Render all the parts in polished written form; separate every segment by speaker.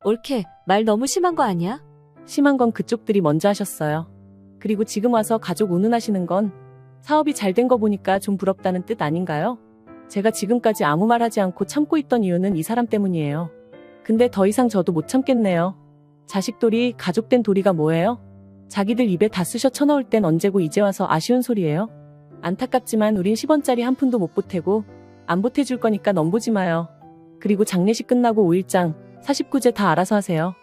Speaker 1: 옳게, 말 너무 심한 거 아니야?
Speaker 2: 심한 건 그쪽들이 먼저 하셨어요. 그리고 지금 와서 가족 운운하시는 건 사업이 잘 된 거 보니까 좀 부럽다는 뜻 아닌가요? 제가 지금까지 아무 말 하지 않고 참고 있던 이유는 이 사람 때문이에요. 근데 더 이상 저도 못 참겠네요. 자식돌이, 가족된 도리가 뭐예요? 자기들 입에 다 쑤셔 쳐넣을 땐 언제고 이제 와서 아쉬운 소리예요? 안타깝지만 우린 10원짜리 한 푼도 못 보태고 안 보태줄 거니까 넘보지 마요. 그리고 장례식 끝나고 5일장, 49제 다 알아서 하세요.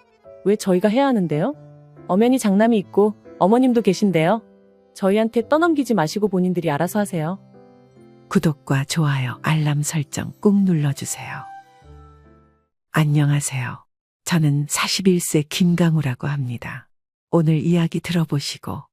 Speaker 2: 왜 저희가 해야 하는데요? 엄연히 장남이 있고 어머님도 계신데요. 저희한테 떠넘기지 마시고 본인들이 알아서 하세요.
Speaker 3: 구독과 좋아요, 알람 설정 꾹 눌러주세요. 안녕하세요. 저는 41세 김강우라고 합니다. 오늘 이야기 들어보시고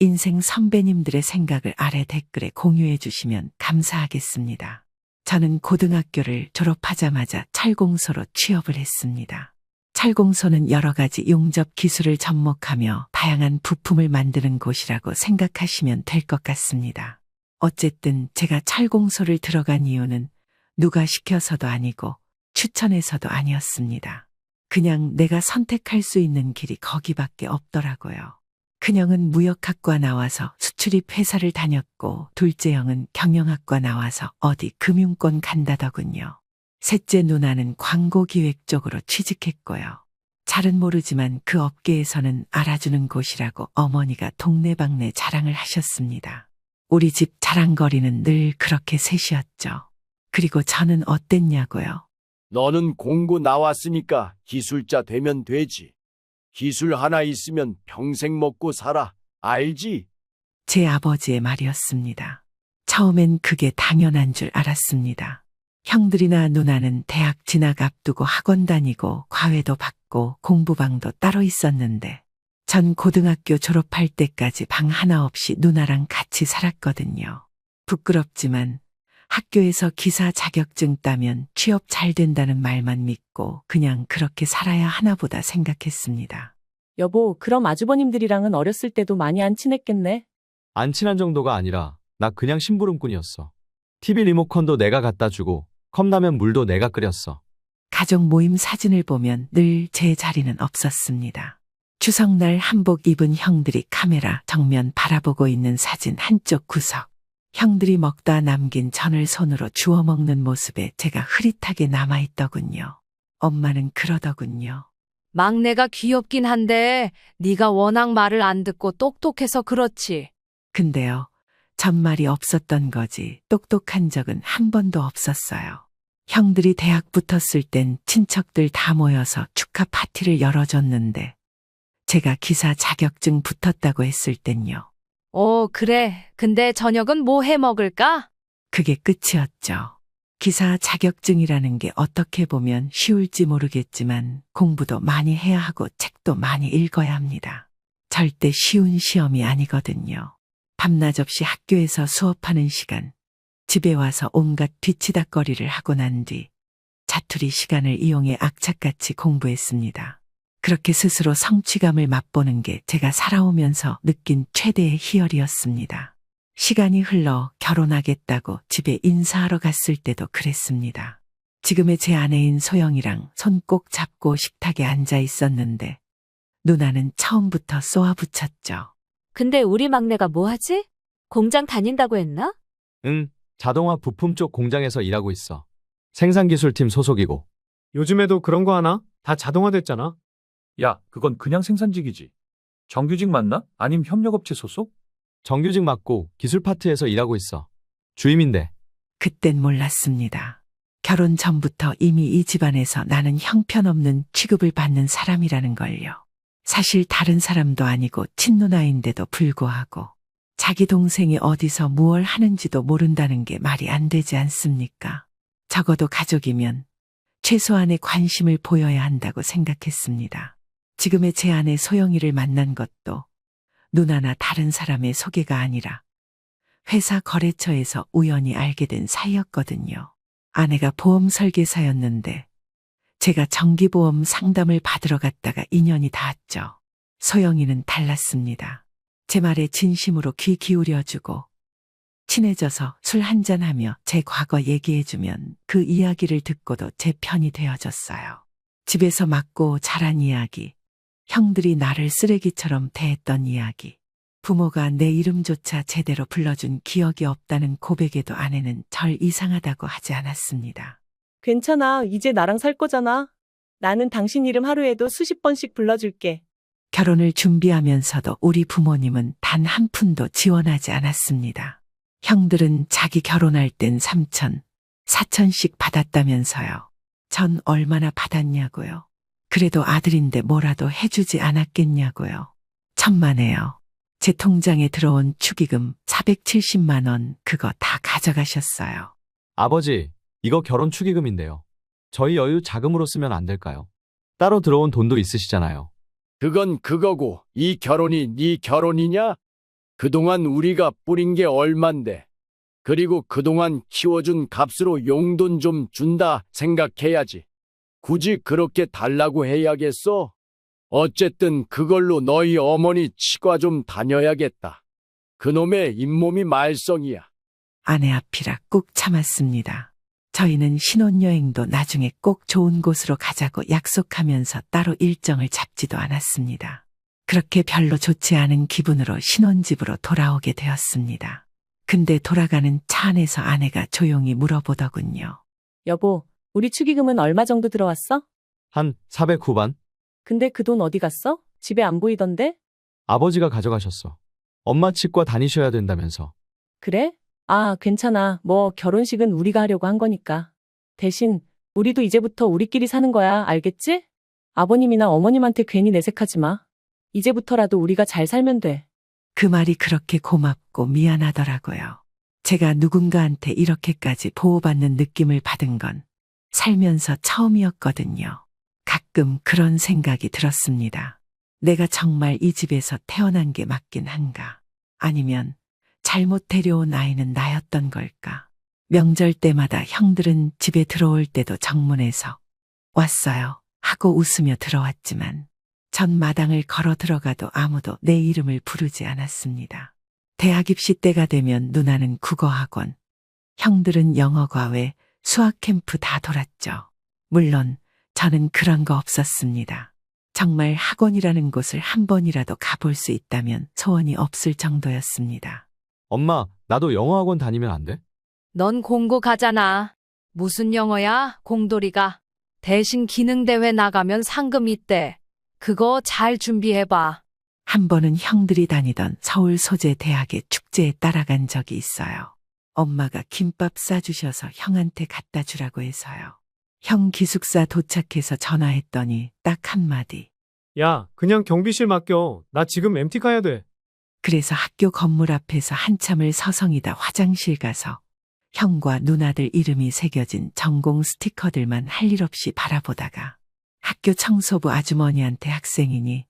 Speaker 3: 인생 선배님들의 생각을 아래 댓글에 공유해 주시면 감사하겠습니다. 저는 고등학교를 졸업하자마자 철공소로 취업을 했습니다. 철공소는 여러 가지 용접 기술을 접목하며 다양한 부품을 만드는 곳이라고 생각하시면 될 것 같습니다. 어쨌든 제가 철공소를 들어간 이유는 누가 시켜서도 아니고 추천해서도 아니었습니다. 그냥 내가 선택할 수 있는 길이 거기밖에 없더라고요. 큰형은 무역학과 나와서 수출입 회사를 다녔고 둘째 형은 경영학과 나와서 어디 금융권 간다더군요. 셋째 누나는 광고기획 쪽으로 취직했고요. 잘은 모르지만 그 업계에서는 알아주는 곳이라고 어머니가 동네방네 자랑을 하셨습니다. 우리 집 자랑거리는 늘 그렇게 셋이었죠. 그리고 저는 어땠냐고요?
Speaker 4: 너는 공고 나왔으니까 기술자 되면 되지. 기술 하나 있으면 평생 먹고 살아. 알지?
Speaker 3: 제 아버지의 말이었습니다. 처음엔 그게 당연한 줄 알았습니다. 형들이나 누나는 대학 진학 앞두고 학원 다니고 과외도 받고 공부방도 따로 있었는데 전 고등학교 졸업할 때까지 방 하나 없이 누나랑 같이 살았거든요. 부끄럽지만 학교에서 기사 자격증 따면 취업 잘 된다는 말만 믿고 그냥 그렇게 살아야 하나 보다 생각했습니다.
Speaker 2: 여보, 그럼 아주버님들이랑은 어렸을 때도 많이 안 친했겠네?
Speaker 5: 안 친한 정도가 아니라 나 그냥 심부름꾼이었어. TV 리모컨도 내가 갖다 주고 컵라면 물도 내가 끓였어.
Speaker 3: 가족 모임 사진을 보면 늘 제 자리는 없었습니다. 추석날 한복 입은 형들이 카메라 정면 바라보고 있는 사진 한쪽 구석. 형들이 먹다 남긴 전을 손으로 주워 먹는 모습에 제가 흐릿하게 남아있더군요. 엄마는 그러더군요.
Speaker 1: 막내가 귀엽긴 한데 네가 워낙 말을 안 듣고 똑똑해서 그렇지.
Speaker 3: 근데요, 전말이 없었던 거지 똑똑한 적은 한 번도 없었어요. 형들이 대학 붙었을 땐 친척들 다 모여서 축하 파티를 열어줬는데 제가 기사 자격증 붙었다고 했을 땐요.
Speaker 1: 그래. 근데 저녁은 뭐 해 먹을까?
Speaker 3: 그게 끝이었죠. 기사 자격증이라는 게 어떻게 보면 쉬울지 모르겠지만 공부도 많이 해야 하고 책도 많이 읽어야 합니다. 절대 쉬운 시험이 아니거든요. 밤낮 없이 학교에서 수업하는 시간, 집에 와서 온갖 뒤치다꺼리를 하고 난 뒤 자투리 시간을 이용해 악착같이 공부했습니다. 그렇게 스스로 성취감을 맛보는 게 제가 살아오면서 느낀 최대의 희열이었습니다. 시간이 흘러 결혼하겠다고 집에 인사하러 갔을 때도 그랬습니다. 지금의 제 아내인 소영이랑 손 꼭 잡고 식탁에 앉아 있었는데 누나는 처음부터 쏘아붙였죠.
Speaker 1: 근데 우리 막내가 뭐 하지? 공장 다닌다고 했나?
Speaker 5: 응, 자동화 부품 쪽 공장에서 일하고 있어. 생산기술팀 소속이고.
Speaker 6: 요즘에도 그런 거 하나? 다 자동화됐잖아.
Speaker 7: 야, 그건 그냥 생산직이지. 정규직 맞나? 아님 협력업체 소속?
Speaker 5: 정규직 맞고 기술 파트에서 일하고 있어. 주임인데.
Speaker 3: 그땐 몰랐습니다. 결혼 전부터 이미 이 집안에서 나는 형편없는 취급을 받는 사람이라는 걸요. 사실 다른 사람도 아니고 친누나인데도 불구하고 자기 동생이 어디서 무얼 하는지도 모른다는 게 말이 안 되지 않습니까? 적어도 가족이면 최소한의 관심을 보여야 한다고 생각했습니다. 지금의 제 아내 소영이를 만난 것도 누나나 다른 사람의 소개가 아니라 회사 거래처에서 우연히 알게 된 사이였거든요. 아내가 보험 설계사였는데 제가 정기보험 상담을 받으러 갔다가 인연이 닿았죠. 소영이는 달랐습니다. 제 말에 진심으로 귀 기울여주고 친해져서 술 한잔하며 제 과거 얘기해주면 그 이야기를 듣고도 제 편이 되어줬어요. 집에서 맞고 자란 이야기, 형들이 나를 쓰레기처럼 대했던 이야기, 부모가 내 이름조차 제대로 불러준 기억이 없다는 고백에도 아내는 절 이상하다고 하지 않았습니다.
Speaker 2: 괜찮아. 이제 나랑 살 거잖아. 나는 당신 이름 하루에도 수십 번씩 불러줄게.
Speaker 3: 결혼을 준비하면서도 우리 부모님은 단 한 푼도 지원하지 않았습니다. 형들은 자기 결혼할 땐 3천, 4천씩 받았다면서요. 전 얼마나 받았냐고요. 그래도 아들인데 뭐라도 해주지 않았겠냐고요. 천만에요. 제 통장에 들어온 축의금 470만 원 그거 다 가져가셨어요.
Speaker 5: 아버지, 이거 결혼 축의금인데요. 저희 여유 자금으로 쓰면 안 될까요? 따로 들어온 돈도 있으시잖아요.
Speaker 4: 그건 그거고 이 결혼이 네 결혼이냐? 그동안 우리가 뿌린 게 얼만데. 그리고 그동안 키워준 값으로 용돈 좀 준다 생각해야지. 굳이 그렇게 달라고 해야겠어? 어쨌든 그걸로 너희 어머니 치과 좀 다녀야겠다. 그놈의 잇몸이 말썽이야.
Speaker 3: 아내 앞이라 꾹 참았습니다. 저희는 신혼여행도 나중에 꼭 좋은 곳으로 가자고 약속하면서 따로 일정을 잡지도 않았습니다. 그렇게 별로 좋지 않은 기분으로 신혼집으로 돌아오게 되었습니다. 근데 돌아가는 차 안에서 아내가 조용히 물어보더군요.
Speaker 2: 여보, 우리 축의금은 얼마 정도 들어왔어?
Speaker 5: 한 400 후반?
Speaker 2: 근데 그 돈 어디 갔어? 집에 안 보이던데?
Speaker 5: 아버지가 가져가셨어. 엄마 치과 다니셔야 된다면서.
Speaker 2: 그래? 아, 괜찮아. 뭐 결혼식은 우리가 하려고 한 거니까. 대신 우리도 이제부터 우리끼리 사는 거야. 알겠지? 아버님이나 어머님한테 괜히 내색하지 마. 이제부터라도 우리가 잘 살면 돼.
Speaker 3: 그 말이 그렇게 고맙고 미안하더라고요. 제가 누군가한테 이렇게까지 보호받는 느낌을 받은 건 살면서 처음이었거든요. 가끔 그런 생각이 들었습니다. 내가 정말 이 집에서 태어난 게 맞긴 한가? 아니면 잘못 데려온 아이는 나였던 걸까? 명절 때마다 형들은 집에 들어올 때도 정문에서 왔어요 하고 웃으며 들어왔지만 전 마당을 걸어 들어가도 아무도 내 이름을 부르지 않았습니다. 대학 입시 때가 되면 누나는 국어학원, 형들은 영어과외, 수학캠프 다 돌았죠. 물론 저는 그런 거 없었습니다. 정말 학원이라는 곳을 한 번이라도 가볼 수 있다면 소원이 없을 정도였습니다.
Speaker 5: 엄마, 나도 영어학원 다니면 안 돼?
Speaker 1: 넌 공고 가잖아. 무슨 영어야, 공돌이가. 대신 기능대회 나가면 상금 있대. 그거 잘 준비해봐.
Speaker 3: 한 번은 형들이 다니던 서울 소재 대학의 축제에 따라간 적이 있어요. 엄마가 김밥 싸주셔서 형한테 갖다 주라고 해서요. 형 기숙사 도착해서 전화했더니 딱 한마디.
Speaker 6: 야, 그냥 경비실 맡겨. 나 지금 MT 가야 돼.
Speaker 3: 그래서 학교 건물 앞에서 한참을 서성이다 화장실 가서 형과 누나들 이름이 새겨진 전공 스티커들만 할 일 없이 바라보다가 학교 청소부 아주머니한테 학생이니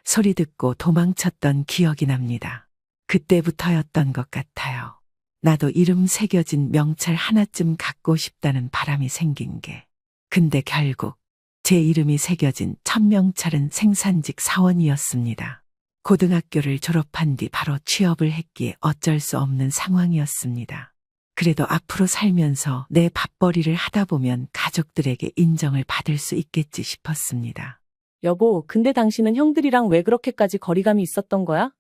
Speaker 3: 소리 듣고 도망쳤던 기억이 납니다. 그때부터였던 것 같아요. 나도 이름 새겨진 명찰 하나쯤 갖고 싶다는 바람이 생긴 게. 근데 결국 제 이름이 새겨진 첫 명찰은 생산직 사원이었습니다. 고등학교를 졸업한 뒤 바로 취업을 했기에 어쩔 수 없는 상황이었습니다. 그래도 앞으로 살면서 내 밥벌이를 하다 보면 가족들에게 인정을 받을 수 있겠지 싶었습니다.
Speaker 2: 여보, 근데 당신은 형들이랑 왜 그렇게까지 거리감이 있었던 거야?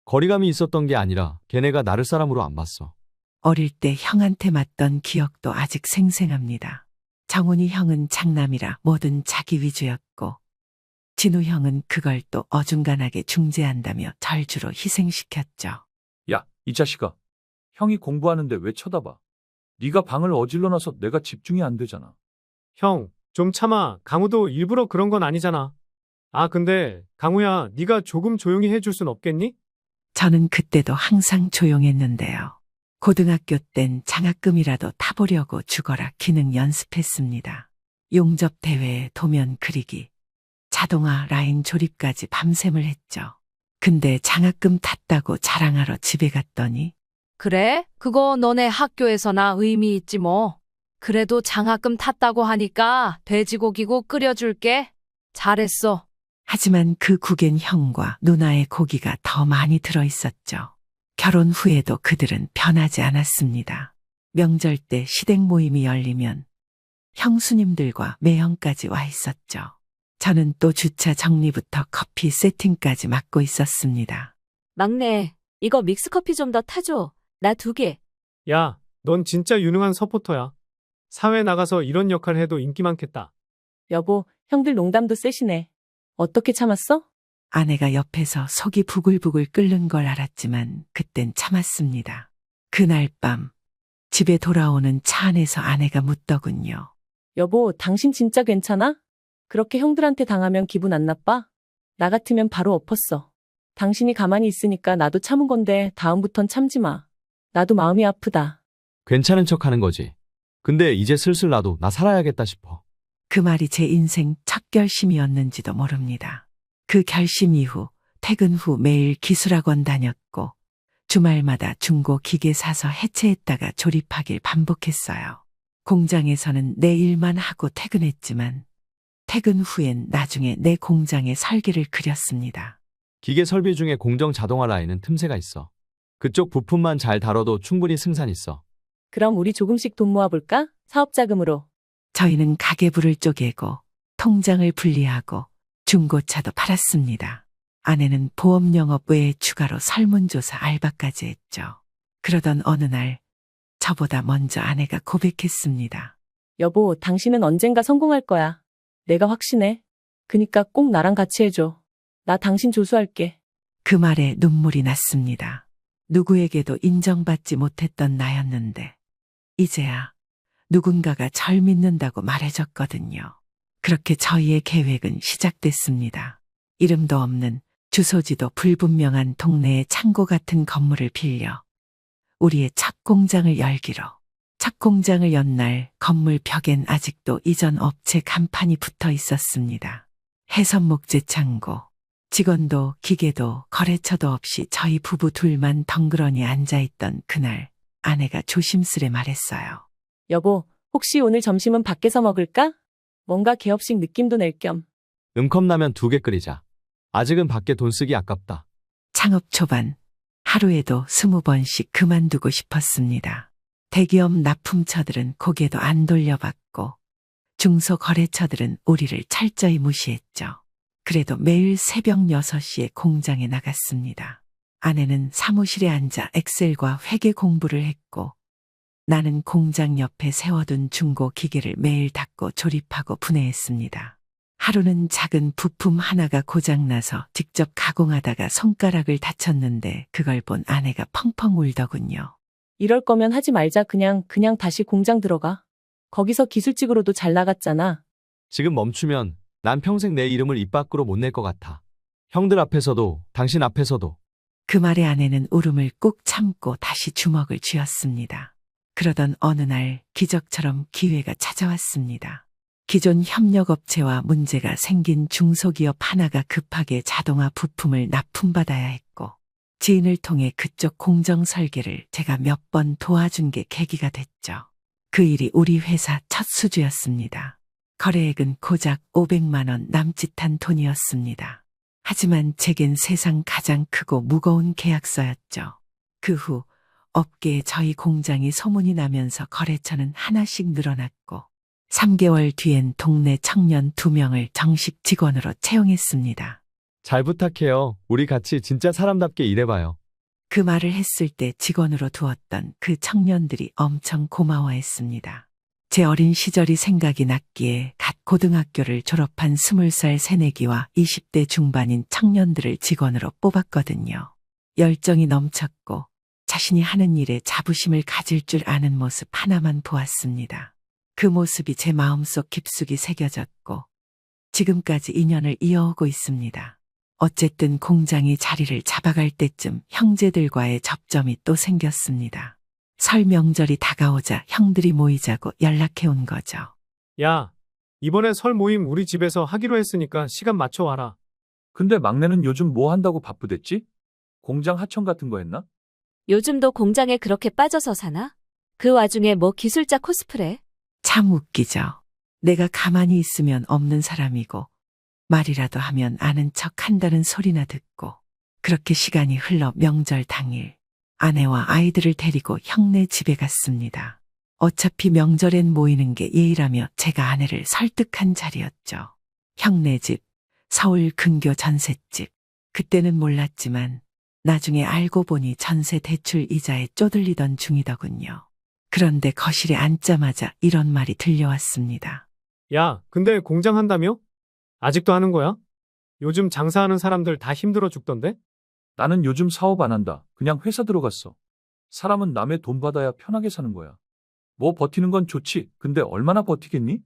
Speaker 5: 거리감이 있었던 게 아니라 걔네가 나를 사람으로 안 봤어.
Speaker 3: 어릴 때 형한테 맞던 기억도 아직 생생합니다. 정훈이 형은 장남이라 뭐든 자기 위주였고 진우 형은 그걸 또 어중간하게 중재한다며 절주로 희생시켰죠.
Speaker 7: 야, 이 자식아. 형이 공부하는데 왜 쳐다봐? 네가 방을 어질러놔서 내가 집중이 안 되잖아.
Speaker 6: 형, 좀 참아. 강우도 일부러 그런 건 아니잖아. 아, 근데 강우야, 네가 조금 조용히 해줄 순 없겠니?
Speaker 3: 저는 그때도 항상 조용했는데요. 고등학교 땐 장학금이라도 타보려고 죽어라 기능 연습했습니다. 용접 대회에 도면 그리기, 자동화 라인 조립까지 밤샘을 했죠. 근데 장학금 탔다고 자랑하러 집에 갔더니
Speaker 1: 그래? 그거 너네 학교에서나 의미 있지 뭐. 그래도 장학금 탔다고 하니까 돼지고기고 끓여줄게. 잘했어.
Speaker 3: 하지만 그 국엔 형과 누나의 고기가 더 많이 들어있었죠. 결혼 후에도 그들은 변하지 않았습니다. 명절 때 시댁 모임이 열리면 형수님들과 매형까지 와 있었죠. 저는 또 주차 정리부터 커피 세팅까지 맡고 있었습니다.
Speaker 8: 막내, 이거 믹스커피 좀 더 타줘. 나 2개.
Speaker 6: 야, 넌 진짜 유능한 서포터야. 사회 나가서 이런 역할 해도 인기 많겠다.
Speaker 2: 여보, 형들 농담도 세시네. 어떻게 참았어?
Speaker 3: 아내가 옆에서 속이 부글부글 끓는 걸 알았지만 그땐 참았습니다. 그날 밤 집에 돌아오는 차 안에서 아내가 묻더군요.
Speaker 2: 여보, 당신 진짜 괜찮아? 그렇게 형들한테 당하면 기분 안 나빠? 나 같으면 바로 엎었어. 당신이 가만히 있으니까 나도 참은 건데 다음부턴 참지 마. 나도 마음이 아프다.
Speaker 5: 괜찮은 척 하는 거지. 근데 이제 슬슬 나도 나 살아야겠다 싶어.
Speaker 3: 그 말이 제 인생 첫 결심이었는지도 모릅니다. 그 결심 이후 퇴근 후 매일 기술학원 다녔고 주말마다 중고 기계 사서 해체했다가 조립하길 반복했어요. 공장에서는 내 일만 하고 퇴근했지만 퇴근 후엔 나중에 내 공장의 설계를 그렸습니다.
Speaker 5: 기계 설비 중에 공정 자동화 라인은 틈새가 있어. 그쪽 부품만 잘 다뤄도 충분히 승산 있어.
Speaker 2: 그럼 우리 조금씩 돈 모아볼까? 사업 자금으로.
Speaker 3: 저희는 가계부를 쪼개고 통장을 분리하고 중고차도 팔았습니다. 아내는 보험 영업 외에 추가로 설문조사 알바까지 했죠. 그러던 어느 날 저보다 먼저 아내가 고백했습니다.
Speaker 2: 여보, 당신은 언젠가 성공할 거야. 내가 확신해. 그니까 꼭 나랑 같이 해줘. 나 당신 조수할게.
Speaker 3: 그 말에 눈물이 났습니다. 누구에게도 인정받지 못했던 나였는데 이제야 누군가가 절 믿는다고 말해줬거든요. 그렇게 저희의 계획은 시작됐습니다. 이름도 없는 주소지도 불분명한 동네의 창고 같은 건물을 빌려 우리의 첫 공장을 열기로. 첫 공장을 연 날 건물 벽엔 아직도 이전 업체 간판이 붙어 있었습니다. 해선목재 창고. 직원도 기계도 거래처도 없이 저희 부부 둘만 덩그러니 앉아있던 그날 아내가 조심스레 말했어요.
Speaker 2: 여보, 혹시 오늘 점심은 밖에서 먹을까? 뭔가 개업식 느낌도 낼 겸.
Speaker 5: 컵라면 2개 끓이자. 아직은 밖에 돈 쓰기 아깝다.
Speaker 3: 창업 초반 하루에도 20번씩 그만두고 싶었습니다. 대기업 납품처들은 고개도 안 돌려봤고 중소거래처들은 우리를 철저히 무시했죠. 그래도 매일 새벽 6시에 공장에 나갔습니다. 아내는 사무실에 앉아 엑셀과 회계 공부를 했고 나는 공장 옆에 세워둔 중고 기계를 매일 닦고 조립하고 분해했습니다. 하루는 작은 부품 하나가 고장나서 직접 가공하다가 손가락을 다쳤는데 그걸 본 아내가 펑펑 울더군요.
Speaker 2: 이럴 거면 하지 말자. 그냥 다시 공장 들어가. 거기서 기술직으로도 잘 나갔잖아.
Speaker 5: 지금 멈추면 난 평생 내 이름을 입 밖으로 못 낼 것 같아. 형들 앞에서도 당신 앞에서도.
Speaker 3: 그 말에 아내는 울음을 꾹 참고 다시 주먹을 쥐었습니다. 그러던 어느 날 기적처럼 기회가 찾아왔습니다. 기존 협력업체와 문제가 생긴 중소기업 하나가 급하게 자동화 부품을 납품받아야 했고 지인을 통해 그쪽 공정 설계를 제가 몇 번 도와준 게 계기가 됐죠. 그 일이 우리 회사 첫 수주였습니다. 거래액은 고작 500만 원 남짓한 돈이었습니다. 하지만 제겐 세상 가장 크고 무거운 계약서였죠. 그 후 업계에 저희 공장이 소문이 나면서 거래처는 하나씩 늘어났고 3개월 뒤엔 동네 청년 2명을 정식 직원으로 채용했습니다.
Speaker 5: 잘 부탁해요. 우리 같이 진짜 사람답게 일해봐요.
Speaker 3: 그 말을 했을 때 직원으로 두었던 그 청년들이 엄청 고마워했습니다. 제 어린 시절이 생각이 났기에 갓 고등학교를 졸업한 20살 새내기와 20대 중반인 청년들을 직원으로 뽑았거든요. 열정이 넘쳤고 자신이 하는 일에 자부심을 가질 줄 아는 모습 하나만 보았습니다. 그 모습이 제 마음속 깊숙이 새겨졌고 지금까지 인연을 이어오고 있습니다. 어쨌든 공장이 자리를 잡아갈 때쯤 형제들과의 접점이 또 생겼습니다. 설 명절이 다가오자 형들이 모이자고 연락해온 거죠.
Speaker 6: 야, 이번에 설 모임 우리 집에서 하기로 했으니까 시간 맞춰 와라.
Speaker 7: 근데 막내는 요즘 뭐 한다고 바쁘댔지? 공장 하청 같은 거 했나?
Speaker 8: 요즘도 공장에 그렇게 빠져서 사나? 그 와중에 뭐 기술자 코스프레?
Speaker 3: 참 웃기죠. 내가 가만히 있으면 없는 사람이고 말이라도 하면 아는 척 한다는 소리나 듣고 그렇게 시간이 흘러 명절 당일 아내와 아이들을 데리고 형네 집에 갔습니다. 어차피 명절엔 모이는 게 예의라며 제가 아내를 설득한 자리였죠. 형네 집, 서울 근교 전셋집. 그때는 몰랐지만 나중에 알고 보니 전세 대출 이자에 쪼들리던 중이더군요. 그런데 거실에 앉자마자 이런 말이 들려왔습니다.
Speaker 6: 야, 근데 공장 한다며? 아직도 하는 거야? 요즘 장사하는 사람들 다 힘들어 죽던데?
Speaker 7: 나는 요즘 사업 안 한다. 그냥 회사 들어갔어. 사람은 남의 돈 받아야 편하게 사는 거야. 뭐 버티는 건 좋지. 근데 얼마나 버티겠니?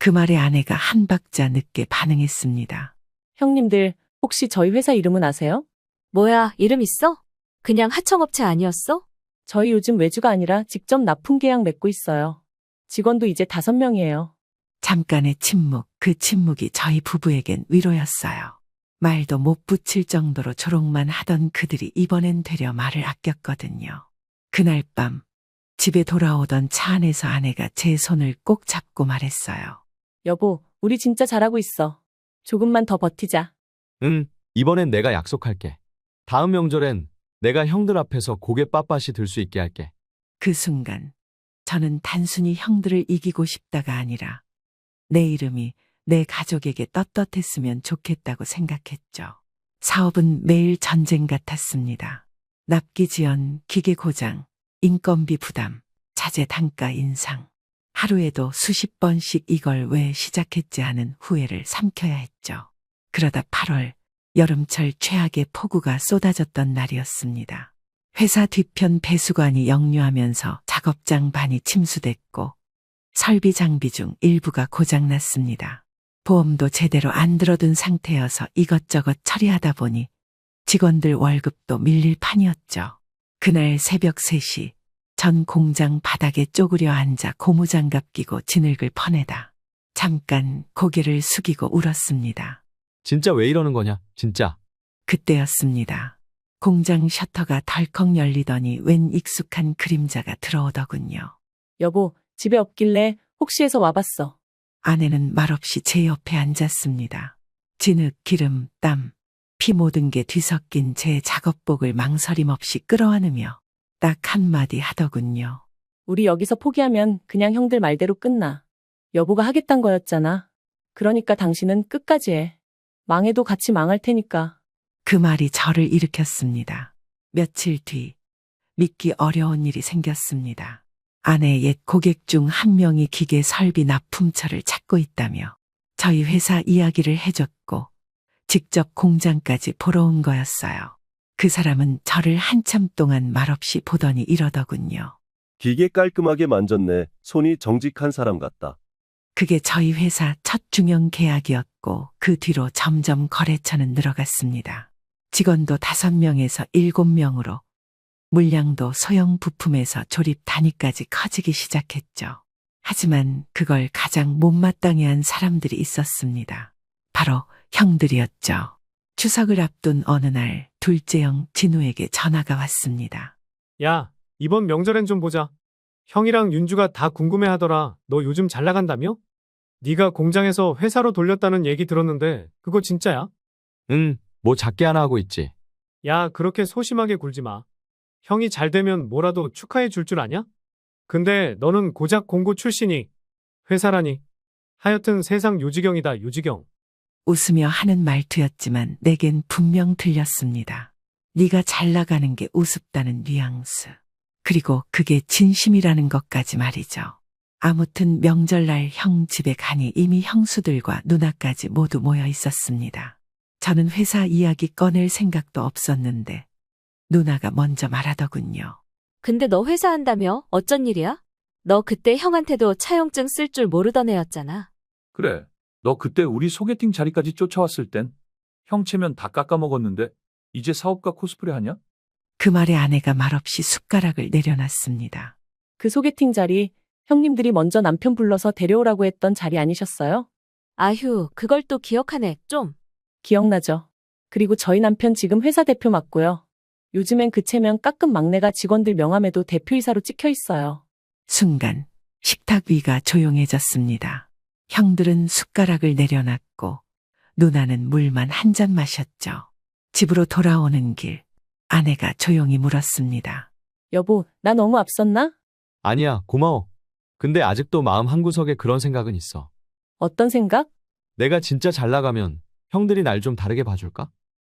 Speaker 3: 그 말에 아내가 한 박자 늦게 반응했습니다.
Speaker 2: 형님들, 혹시 저희 회사 이름은 아세요?
Speaker 8: 뭐야, 이름 있어? 그냥 하청업체 아니었어?
Speaker 2: 저희 요즘 외주가 아니라 직접 납품 계약 맺고 있어요. 직원도 이제 5명이에요.
Speaker 3: 잠깐의 침묵, 그 침묵이 저희 부부에겐 위로였어요. 말도 못 붙일 정도로 조롱만 하던 그들이 이번엔 되려 말을 아꼈거든요. 그날 밤 집에 돌아오던 차 안에서 아내가 제 손을 꼭 잡고 말했어요.
Speaker 2: 여보, 우리 진짜 잘하고 있어. 조금만 더 버티자.
Speaker 5: 응, 이번엔 내가 약속할게. 다음 명절엔 내가 형들 앞에서 고개 빳빳이 들 수 있게 할게.
Speaker 3: 그 순간 저는 단순히 형들을 이기고 싶다가 아니라 내 이름이 내 가족에게 떳떳했으면 좋겠다고 생각했죠. 사업은 매일 전쟁 같았습니다. 납기 지연, 기계 고장, 인건비 부담, 자재 단가 인상. 하루에도 수십 번씩 이걸 왜 시작했지 하는 후회를 삼켜야 했죠. 그러다 8월 여름철 최악의 폭우가 쏟아졌던 날이었습니다. 회사 뒤편 배수관이 역류하면서 작업장 반이 침수됐고 설비 장비 중 일부가 고장났습니다. 보험도 제대로 안 들어둔 상태여서 이것저것 처리하다 보니 직원들 월급도 밀릴 판이었죠. 그날 새벽 3시 전 공장 바닥에 쪼그려 앉아 고무장갑 끼고 진흙을 퍼내다 잠깐 고개를 숙이고 울었습니다.
Speaker 5: 진짜 왜 이러는 거냐, 진짜.
Speaker 3: 그때였습니다. 공장 셔터가 덜컥 열리더니 웬 익숙한 그림자가 들어오더군요.
Speaker 2: 여보, 집에 없길래 혹시 해서 와봤어.
Speaker 3: 아내는 말없이 제 옆에 앉았습니다. 진흙, 기름, 땀, 피 모든 게 뒤섞인 제 작업복을 망설임 없이 끌어안으며 딱 한마디 하더군요.
Speaker 2: 우리 여기서 포기하면 그냥 형들 말대로 끝나. 여보가 하겠단 거였잖아. 그러니까 당신은 끝까지 해. 망해도 같이 망할 테니까.
Speaker 3: 그 말이 저를 일으켰습니다. 며칠 뒤 믿기 어려운 일이 생겼습니다. 아내 옛 고객 중 한 명이 기계 설비 납품처를 찾고 있다며 저희 회사 이야기를 해줬고 직접 공장까지 보러 온 거였어요. 그 사람은 저를 한참 동안 말없이 보더니 이러더군요.
Speaker 9: 기계 깔끔하게 만졌네. 손이 정직한 사람 같다.
Speaker 3: 그게 저희 회사 첫 중형 계약이었고 그 뒤로 점점 거래처는 늘어갔습니다. 직원도 5명에서 7명으로 물량도 소형 부품에서 조립 단위까지 커지기 시작했죠. 하지만 그걸 가장 못마땅해한 사람들이 있었습니다. 바로 형들이었죠. 추석을 앞둔 어느 날 둘째 형 진우에게 전화가 왔습니다.
Speaker 6: 야, 이번 명절엔 좀 보자. 형이랑 윤주가 다 궁금해하더라. 너 요즘 잘 나간다며? 네가 공장에서 회사로 돌렸다는 얘기 들었는데 그거 진짜야?
Speaker 5: 응, 뭐 작게 하나 하고 있지.
Speaker 6: 야, 그렇게 소심하게 굴지 마. 형이 잘 되면 뭐라도 축하해 줄 줄 아냐? 근데 너는 고작 공고 출신이 회사라니. 하여튼 세상 요지경이다, 요지경.
Speaker 3: 웃으며 하는 말투였지만 내겐 분명 들렸습니다. 네가 잘 나가는 게 우습다는 뉘앙스. 그리고 그게 진심이라는 것까지 말이죠. 아무튼 명절날 형 집에 가니 이미 형수들과 누나까지 모두 모여 있었습니다. 저는 회사 이야기 꺼낼 생각도 없었는데 누나가 먼저 말하더군요.
Speaker 8: 근데 너 회사 한다며? 어쩐 일이야? 너 그때 형한테도 차용증 쓸 줄 모르던 애였잖아.
Speaker 7: 그래. 너 그때 우리 소개팅 자리까지 쫓아왔을 땐 형 체면 다 깎아먹었는데 이제 사업가 코스프레 하냐?
Speaker 3: 그 말에 아내가 말없이 숟가락을 내려놨습니다.
Speaker 2: 그 소개팅 자리, 형님들이 먼저 남편 불러서 데려오라고 했던 자리 아니셨어요?
Speaker 8: 아휴, 그걸 또 기억하네, 좀.
Speaker 2: 기억나죠? 그리고 저희 남편 지금 회사 대표 맡고요. 요즘엔 그 체면 깎은 막내가 직원들 명함에도 대표이사로 찍혀 있어요.
Speaker 3: 순간 식탁 위가 조용해졌습니다. 형들은 숟가락을 내려놨고 누나는 물만 한 잔 마셨죠. 집으로 돌아오는 길 아내가 조용히 물었습니다.
Speaker 2: 여보, 나 너무 앞섰나?
Speaker 5: 아니야, 고마워. 근데 아직도 마음 한구석에 그런 생각은 있어.
Speaker 2: 어떤 생각?
Speaker 5: 내가 진짜 잘 나가면 형들이 날 좀 다르게 봐줄까?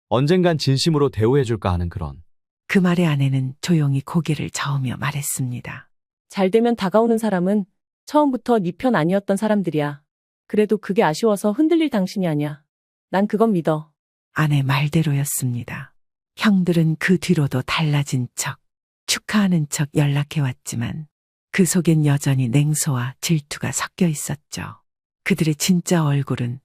Speaker 5: 언젠간 진심으로 대우해줄까 하는 그런.
Speaker 3: 그 말에 아내는 조용히 고개를 저으며 말했습니다.
Speaker 2: 잘 되면 다가오는 사람은 처음부터 네 편 아니었던 사람들이야. 그래도 그게 아쉬워서 흔들릴 당신이 아니야. 난 그건 믿어.
Speaker 3: 아내 말대로였습니다. 형들은 그 뒤로도 달라진 척, 축하하는 척 연락해왔지만 그 속엔 여전히 냉소와 질투가 섞여 있었죠. 그들의 진짜 얼굴은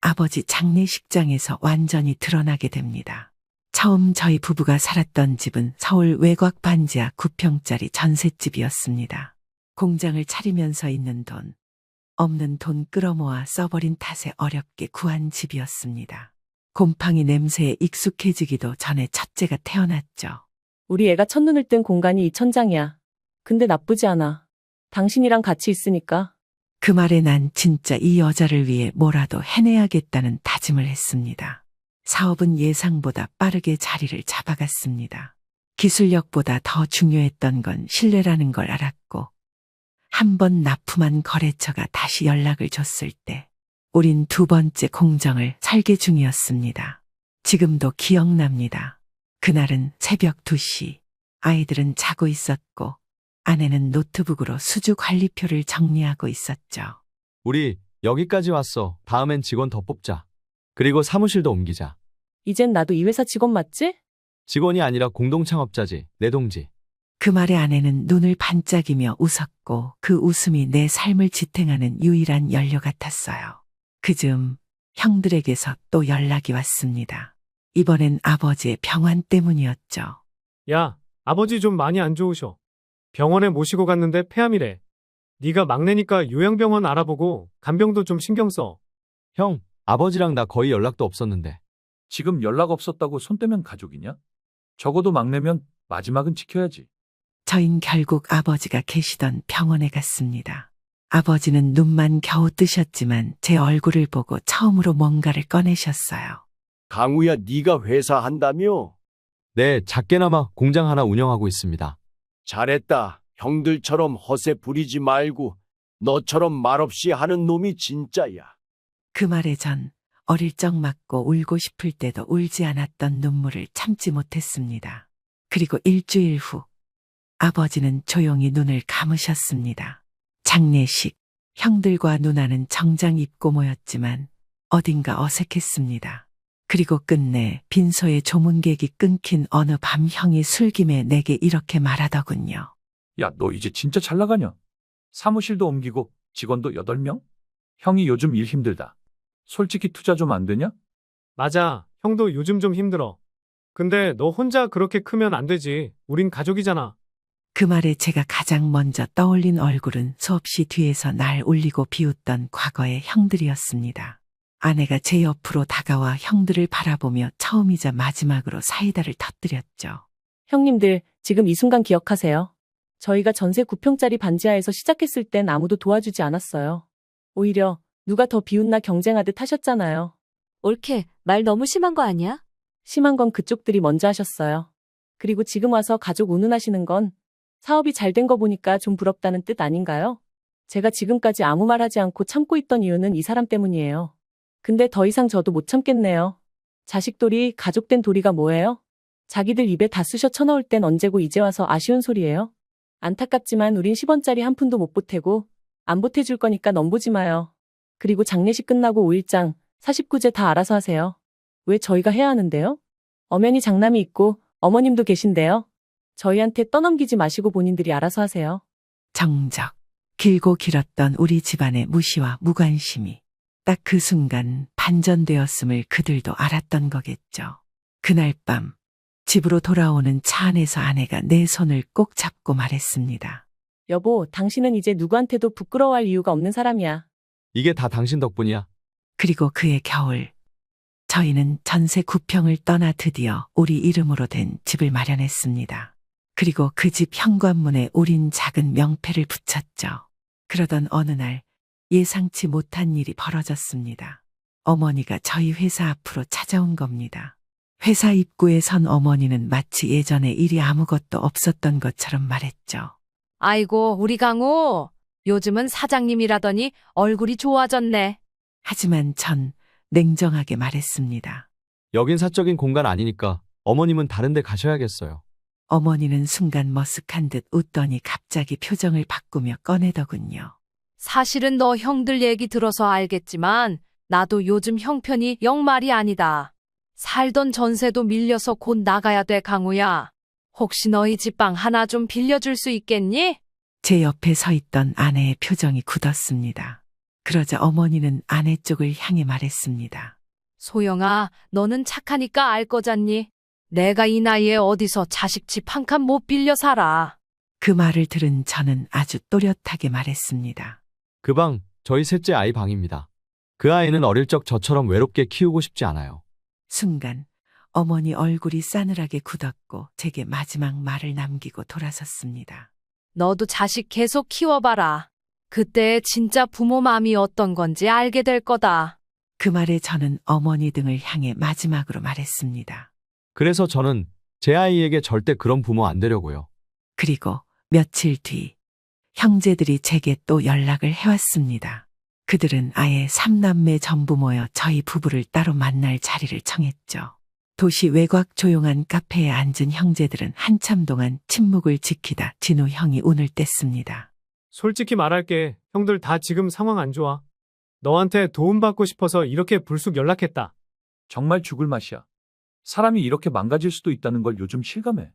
Speaker 3: 아버지 장례식장에서 완전히 드러나게 됩니다. 처음 저희 부부가 살았던 집은 서울 외곽 반지하 9평짜리 전셋집이었습니다. 공장을 차리면서 있는 돈, 없는 돈 끌어모아 써버린 탓에 어렵게 구한 집이었습니다. 곰팡이 냄새에 익숙해지기도 전에 첫째가 태어났죠.
Speaker 2: 우리 애가 첫눈을 뜬 공간이 이 천장이야. 근데 나쁘지 않아. 당신이랑 같이 있으니까.
Speaker 3: 그 말에 난 진짜 이 여자를 위해 뭐라도 해내야겠다는 다짐을 했습니다. 사업은 예상보다 빠르게 자리를 잡아갔습니다. 기술력보다 더 중요했던 건 신뢰라는 걸 알았고, 한 번 납품한 거래처가 다시 연락을 줬을 때 우린 두 번째 공정을 설계 중이었습니다. 지금도 기억납니다. 그날은 새벽 2시. 아이들은 자고 있었고 아내는 노트북으로 수주 관리표를 정리하고 있었죠.
Speaker 5: 우리 여기까지 왔어. 다음엔 직원 더 뽑자. 그리고 사무실도 옮기자.
Speaker 2: 이젠 나도 이 회사 직원 맞지?
Speaker 5: 직원이 아니라 공동창업자지. 내 동지.
Speaker 3: 그 말에 아내는 눈을 반짝이며 웃었고 그 웃음이 내 삶을 지탱하는 유일한 연료 같았어요. 그즈음 형들에게서 또 연락이 왔습니다. 이번엔 아버지의 병환 때문이었죠.
Speaker 6: 야, 아버지 좀 많이 안 좋으셔. 병원에 모시고 갔는데 폐암이래. 네가 막내니까 요양병원 알아보고 간병도 좀 신경 써.
Speaker 5: 형, 아버지랑 나 거의 연락도 없었는데.
Speaker 7: 지금 연락 없었다고 손 떼면 가족이냐? 적어도 막내면 마지막은 지켜야지.
Speaker 3: 저흰 결국 아버지가 계시던 병원에 갔습니다. 아버지는 눈만 겨우 뜨셨지만 제 얼굴을 보고 처음으로 뭔가를 꺼내셨어요.
Speaker 4: 강우야, 네가 회사 한다며?
Speaker 5: 네, 작게나마 공장 하나 운영하고 있습니다.
Speaker 4: 잘했다. 형들처럼 허세 부리지 말고 너처럼 말없이 하는 놈이 진짜야.
Speaker 3: 그 말에 전 어릴 적 맞고 울고 싶을 때도 울지 않았던 눈물을 참지 못했습니다. 그리고 일주일 후 아버지는 조용히 눈을 감으셨습니다. 장례식, 형들과 누나는 정장 입고 모였지만 어딘가 어색했습니다. 그리고 끝내 빈소의 조문객이 끊긴 어느 밤 형이 술김에 내게 이렇게 말하더군요.
Speaker 7: 야, 너 이제 진짜 잘 나가냐? 사무실도 옮기고 직원도 8명? 형이 요즘 일 힘들다. 솔직히 투자 좀 안 되냐?
Speaker 6: 맞아. 형도 요즘 좀 힘들어. 근데 너 혼자 그렇게 크면 안 되지. 우린 가족이잖아.
Speaker 3: 그 말에 제가 가장 먼저 떠올린 얼굴은 수없이 뒤에서 날 울리고 비웃던 과거의 형들이었습니다. 아내가 제 옆으로 다가와 형들을 바라보며 처음이자 마지막으로 사이다를 터뜨렸죠.
Speaker 2: 형님들, 지금 이 순간 기억하세요. 저희가 전세 9평짜리 반지하에서 시작했을 땐 아무도 도와주지 않았어요. 오히려 누가 더 비웃나 경쟁하듯 하셨잖아요.
Speaker 8: 옳게, 말 너무 심한 거 아니야?
Speaker 2: 심한 건 그쪽들이 먼저 하셨어요. 그리고 지금 와서 가족 운운하시는 건 사업이 잘 된 거 보니까 좀 부럽다는 뜻 아닌가요? 제가 지금까지 아무 말 하지 않고 참고 있던 이유는 이 사람 때문이에요. 근데 더 이상 저도 못 참겠네요. 자식돌이, 가족된 도리가 뭐예요? 자기들 입에 다 쑤셔 쳐넣을 땐 언제고 이제 와서 아쉬운 소리예요? 안타깝지만 우린 10원짜리 한 푼도 못 보태고 안 보태줄 거니까 넘보지 마요. 그리고 장례식 끝나고 5일장, 49제 다 알아서 하세요. 왜 저희가 해야 하는데요? 엄연히 장남이 있고 어머님도 계신데요. 저희한테 떠넘기지 마시고 본인들이 알아서 하세요.
Speaker 3: 정적, 길고 길었던 우리 집안의 무시와 무관심이 딱 그 순간 반전되었음을 그들도 알았던 거겠죠. 그날 밤 집으로 돌아오는 차 안에서 아내가 내 손을 꼭 잡고 말했습니다.
Speaker 2: 여보, 당신은 이제 누구한테도 부끄러워할 이유가 없는 사람이야.
Speaker 5: 이게 다 당신 덕분이야.
Speaker 3: 그리고 그해 겨울 저희는 전세 9평을 떠나 드디어 우리 이름으로 된 집을 마련했습니다. 그리고 그 집 현관문에 우린 작은 명패를 붙였죠. 그러던 어느 날 예상치 못한 일이 벌어졌습니다. 어머니가 저희 회사 앞으로 찾아온 겁니다. 회사 입구에 선 어머니는 마치 예전에 일이 아무것도 없었던 것처럼 말했죠.
Speaker 1: 아이고, 우리 강우. 요즘은 사장님이라더니 얼굴이 좋아졌네.
Speaker 3: 하지만 전 냉정하게 말했습니다.
Speaker 5: 여긴 사적인 공간 아니니까 어머님은 다른 데 가셔야겠어요.
Speaker 3: 어머니는 순간 머쓱한 듯 웃더니 갑자기 표정을 바꾸며 꺼내더군요.
Speaker 1: 사실은 너 형들 얘기 들어서 알겠지만 나도 요즘 형편이 영 말이 아니다. 살던 전세도 밀려서 곧 나가야 돼, 강우야. 혹시 너희 집방 하나 좀 빌려줄 수 있겠니?
Speaker 3: 제 옆에 서 있던 아내의 표정이 굳었습니다. 그러자 어머니는 아내 쪽을 향해 말했습니다.
Speaker 1: 소영아, 너는 착하니까 알 거잖니? 내가 이 나이에 어디서 자식 집 한 칸 못 빌려 살아.
Speaker 3: 그 말을 들은 저는 아주 또렷하게 말했습니다.
Speaker 5: 그 방, 저희 셋째 아이 방입니다. 그 아이는 어릴 적 저처럼 외롭게 키우고 싶지 않아요.
Speaker 3: 순간 어머니 얼굴이 싸늘하게 굳었고 제게 마지막 말을 남기고 돌아섰습니다.
Speaker 1: 너도 자식 계속 키워봐라. 그때 진짜 부모 마음이 어떤 건지 알게 될 거다.
Speaker 3: 그 말에 저는 어머니 등을 향해 마지막으로 말했습니다.
Speaker 5: 그래서 저는 제 아이에게 절대 그런 부모 안 되려고요.
Speaker 3: 그리고 며칠 뒤 형제들이 제게 또 연락을 해왔습니다. 그들은 아예 3남매 전부 모여 저희 부부를 따로 만날 자리를 청했죠. 도시 외곽 조용한 카페에 앉은 형제들은 한참 동안 침묵을 지키다 진우 형이 운을 뗐습니다.
Speaker 6: 솔직히 말할게. 형들 다 지금 상황 안 좋아. 너한테 도움받고 싶어서 이렇게 불쑥 연락했다.
Speaker 7: 정말 죽을 맛이야. 사람이 이렇게 망가질 수도 있다는 걸 요즘 실감해.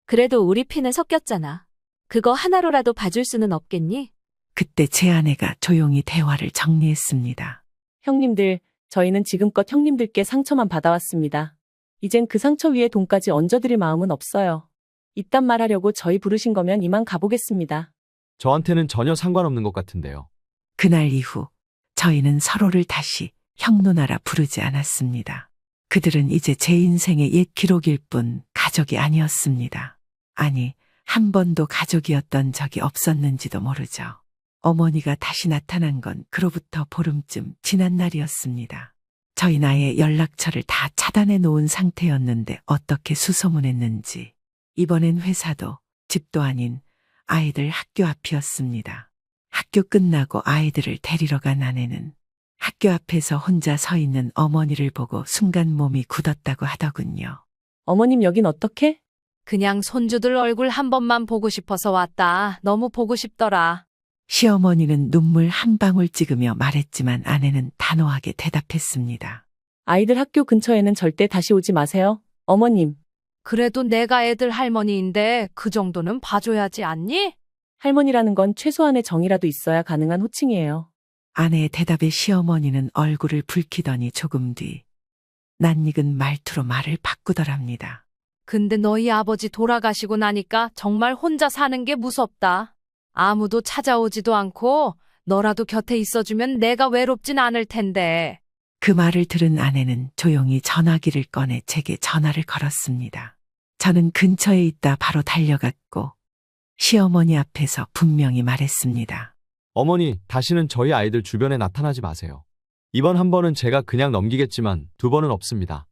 Speaker 8: 그래도 우리 피는 섞였잖아. 그거 하나로라도 봐줄 수는 없겠니?
Speaker 3: 그때 제 아내가 조용히 대화를 정리했습니다.
Speaker 2: 형님들, 저희는 지금껏 형님들께 상처만 받아왔습니다. 이젠 그 상처 위에 돈까지 얹어드릴 마음은 없어요. 이딴 말 하려고 저희 부르신 거면 이만 가보겠습니다.
Speaker 5: 저한테는 전혀 상관없는 것 같은데요.
Speaker 3: 그날 이후 저희는 서로를 다시 형 누나라 부르지 않았습니다. 그들은 이제 제 인생의 옛 기록일 뿐 가족이 아니었습니다. 아니, 한 번도 가족이었던 적이 없었는지도 모르죠. 어머니가 다시 나타난 건 그로부터 보름쯤 지난 날이었습니다. 저희 아예 연락처를 다 차단해 놓은 상태였는데 어떻게 수소문했는지. 이번엔 회사도 집도 아닌 아이들 학교 앞이었습니다. 학교 끝나고 아이들을 데리러 간 아내는 학교 앞에서 혼자 서 있는 어머니를 보고 순간 몸이 굳었다고 하더군요.
Speaker 2: 어머님 여긴 어떻게?
Speaker 1: 그냥 손주들 얼굴 한 번만 보고 싶어서 왔다. 너무 보고 싶더라.
Speaker 3: 시어머니는 눈물 한 방울 찍으며 말했지만 아내는 단호하게 대답했습니다.
Speaker 2: 아이들 학교 근처에는 절대 다시 오지 마세요. 어머님,
Speaker 1: 그래도 내가 애들 할머니인데 그 정도는 봐줘야지 않니?
Speaker 2: 할머니라는 건 최소한의 정이라도 있어야 가능한 호칭이에요.
Speaker 3: 아내의 대답에 시어머니는 얼굴을 붉히더니 조금 뒤 낯익은 말투로 말을 바꾸더랍니다.
Speaker 1: 근데 너희 아버지 돌아가시고 나니까 정말 혼자 사는 게 무섭다. 아무도 찾아오지도 않고 너라도 곁에 있어주면 내가 외롭진 않을 텐데.
Speaker 3: 그 말을 들은 아내는 조용히 전화기를 꺼내 제게 전화를 걸었습니다. 저는 근처에 있다 바로 달려갔고 시어머니 앞에서 분명히 말했습니다.
Speaker 5: 어머니, 다시는 저희 아이들 주변에 나타나지 마세요. 이번 한 번은 제가 그냥 넘기겠지만 두 번은 없습니다.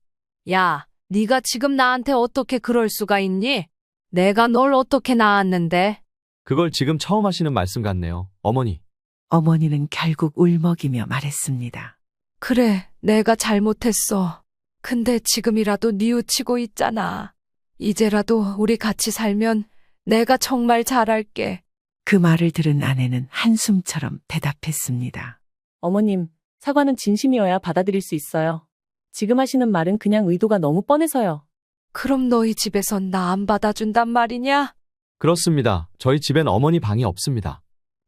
Speaker 1: 야, 네가 지금 나한테 어떻게 그럴 수가 있니? 내가 널 어떻게 낳았는데?
Speaker 5: 그걸 지금 처음 하시는 말씀 같네요, 어머니.
Speaker 3: 어머니는 결국 울먹이며 말했습니다.
Speaker 1: 그래, 내가 잘못했어. 근데 지금이라도 뉘우치고 있잖아. 이제라도 우리 같이 살면 내가 정말 잘할게.
Speaker 3: 그 말을 들은 아내는 한숨처럼 대답했습니다.
Speaker 2: 어머님, 사과는 진심이어야 받아들일 수 있어요. 지금 하시는 말은 그냥 의도가 너무 뻔해서요.
Speaker 1: 그럼 너희 집에선 나 안 받아준단 말이냐?
Speaker 5: 그렇습니다. 저희 집엔 어머니 방이 없습니다.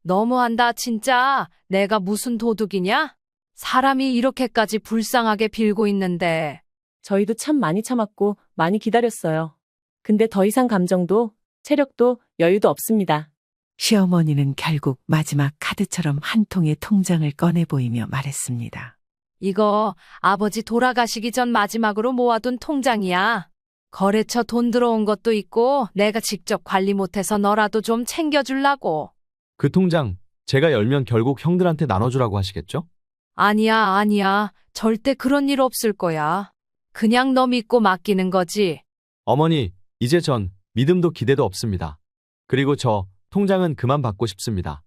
Speaker 1: 너무한다, 진짜. 내가 무슨 도둑이냐? 사람이 이렇게까지 불쌍하게 빌고 있는데.
Speaker 2: 저희도 참 많이 참았고 많이 기다렸어요. 근데 더 이상 감정도, 체력도, 여유도 없습니다.
Speaker 3: 시어머니는 결국 마지막 카드처럼 한 통의 통장을 꺼내 보이며 말했습니다.
Speaker 1: 이거 아버지 돌아가시기 전 마지막으로 모아둔 통장이야. 거래처 돈 들어온 것도 있고 내가 직접 관리 못해서 너라도 좀 챙겨주려고.
Speaker 5: 그 통장 제가 열면 결국 형들한테 나눠주라고 하시겠죠?
Speaker 1: 아니야. 절대 그런 일 없을 거야. 그냥 너 믿고 맡기는 거지.
Speaker 5: 어머니, 이제 전 믿음도 기대도 없습니다. 그리고 저 통장은 그만 받고 싶습니다.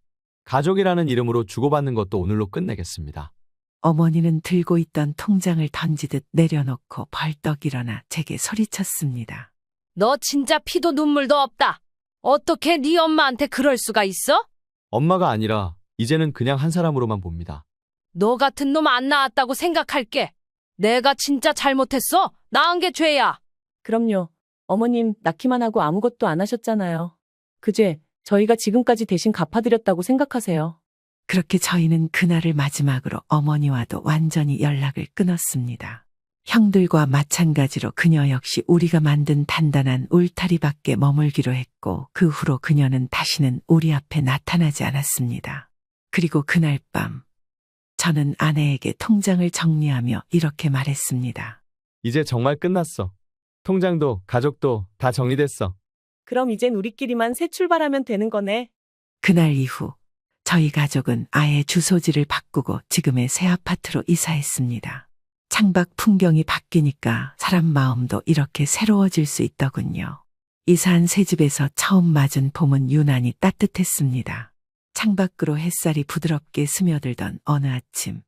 Speaker 5: 가족이라는 이름으로 주고받는 것도 오늘로 끝내겠습니다.
Speaker 3: 어머니는 들고 있던 통장을 던지듯 내려놓고 벌떡 일어나 제게 소리쳤습니다.
Speaker 1: 너 진짜 피도 눈물도 없다. 어떻게 네 엄마한테 그럴 수가 있어?
Speaker 5: 엄마가 아니라 이제는 그냥 한 사람으로만 봅니다.
Speaker 1: 너 같은 놈 안 낳았다고 생각할게. 내가 진짜 잘못했어. 낳은 게 죄야.
Speaker 2: 그럼요. 어머님 낳기만 하고 아무것도 안 하셨잖아요. 그 죄 저희가 지금까지 대신 갚아드렸다고 생각하세요.
Speaker 3: 그렇게 저희는 그날을 마지막으로 어머니와도 완전히 연락을 끊었습니다. 형들과 마찬가지로 그녀 역시 우리가 만든 단단한 울타리 밖에 머물기로 했고 그 후로 그녀는 다시는 우리 앞에 나타나지 않았습니다. 그리고 그날 밤 저는 아내에게 통장을 정리하며 이렇게 말했습니다.
Speaker 5: 이제 정말 끝났어. 통장도 가족도 다 정리됐어.
Speaker 2: 그럼 이젠 우리끼리만 새 출발하면 되는 거네.
Speaker 3: 그날 이후 저희 가족은 아예 주소지를 바꾸고 지금의 새 아파트로 이사했습니다. 창밖 풍경이 바뀌니까 사람 마음도 이렇게 새로워질 수 있더군요. 이사한 새 집에서 처음 맞은 봄은 유난히 따뜻했습니다. 창밖으로 햇살이 부드럽게 스며들던 어느 아침,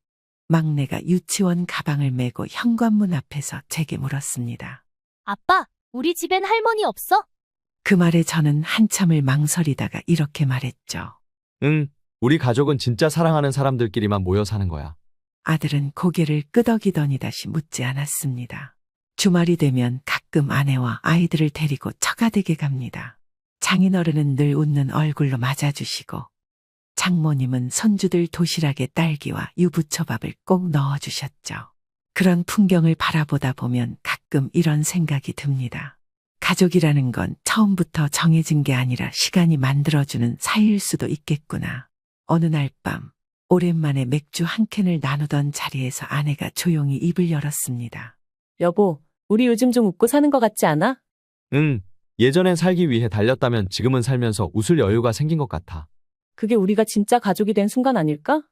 Speaker 3: 막내가 유치원 가방을 메고 현관문 앞에서 제게 물었습니다.
Speaker 10: 아빠, 우리 집엔 할머니 없어?
Speaker 3: 그 말에 저는 한참을 망설이다가 이렇게 말했죠.
Speaker 5: 응, 우리 가족은 진짜 사랑하는 사람들끼리만 모여 사는 거야.
Speaker 3: 아들은 고개를 끄덕이더니 다시 묻지 않았습니다. 주말이 되면 가끔 아내와 아이들을 데리고 처가댁에 갑니다. 장인어른은 늘 웃는 얼굴로 맞아주시고 장모님은 손주들 도시락에 딸기와 유부초밥을 꼭 넣어주셨죠. 그런 풍경을 바라보다 보면 가끔 이런 생각이 듭니다. 가족이라는 건 처음부터 정해진 게 아니라 시간이 만들어주는 사이일 수도 있겠구나. 어느 날 밤 오랜만에 맥주 한 캔을 나누던 자리에서 아내가 조용히 입을 열었습니다.
Speaker 2: 여보, 우리 요즘 좀 웃고 사는 것 같지 않아?
Speaker 5: 응, 예전엔 살기 위해 달렸다면 지금은 살면서 웃을 여유가 생긴 것 같아.
Speaker 2: 그게 우리가 진짜 가족이 된 순간 아닐까?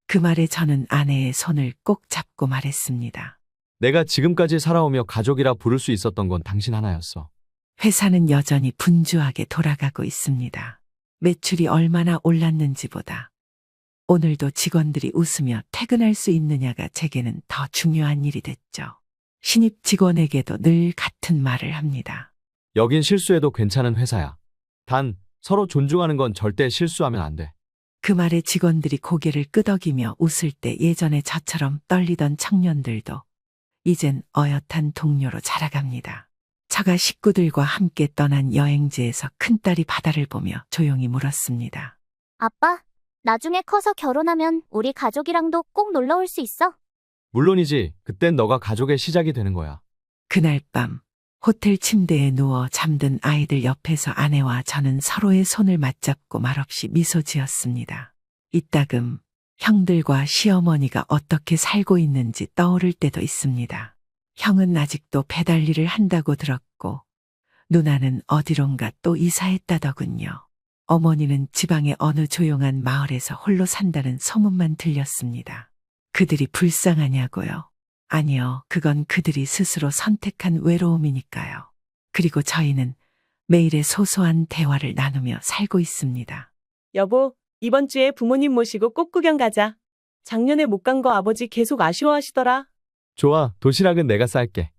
Speaker 3: 그 말에 저는 아내의 손을 꼭 잡고 말했습니다.
Speaker 5: 내가 지금까지 살아오며 가족이라 부를 수 있었던 건 당신 하나였어.
Speaker 3: 회사는 여전히 분주하게 돌아가고 있습니다. 매출이 얼마나 올랐는지보다 오늘도 직원들이 웃으며 퇴근할 수 있느냐가 제게는 더 중요한 일이 됐죠. 신입 직원에게도 늘 같은 말을 합니다.
Speaker 5: 여긴 실수해도 괜찮은 회사야. 단, 서로 존중하는 건 절대 실수하면 안 돼.
Speaker 3: 그 말에 직원들이 고개를 끄덕이며 웃을 때 예전에 저처럼 떨리던 청년들도 이젠 어엿한 동료로 자라갑니다. 처가 식구들과 함께 떠난 여행지에서 큰딸이 바다를 보며 조용히 물었습니다.
Speaker 10: 아빠, 나중에 커서 결혼하면 우리 가족이랑도 꼭 놀러 올 수 있어?
Speaker 5: 물론이지, 그땐 너가 가족의 시작이 되는 거야.
Speaker 3: 그날 밤 호텔 침대에 누워 잠든 아이들 옆에서 아내와 저는 서로의 손을 맞잡고 말없이 미소 지었습니다. 이따금 형들과 시어머니가 어떻게 살고 있는지 떠오를 때도 있습니다. 형은 아직도 배달 일을 한다고 들었고 누나는 어디론가 또 이사했다더군요. 어머니는 지방의 어느 조용한 마을에서 홀로 산다는 소문만 들렸습니다. 그들이 불쌍하냐고요? 아니요, 그건 그들이 스스로 선택한 외로움이니까요. 그리고 저희는 매일의 소소한 대화를 나누며 살고 있습니다.
Speaker 2: 여보, 이번 주에 부모님 모시고 꽃 구경 가자. 작년에 못 간 거 아버지 계속 아쉬워하시더라.
Speaker 5: 좋아, 도시락은 내가 쌀게.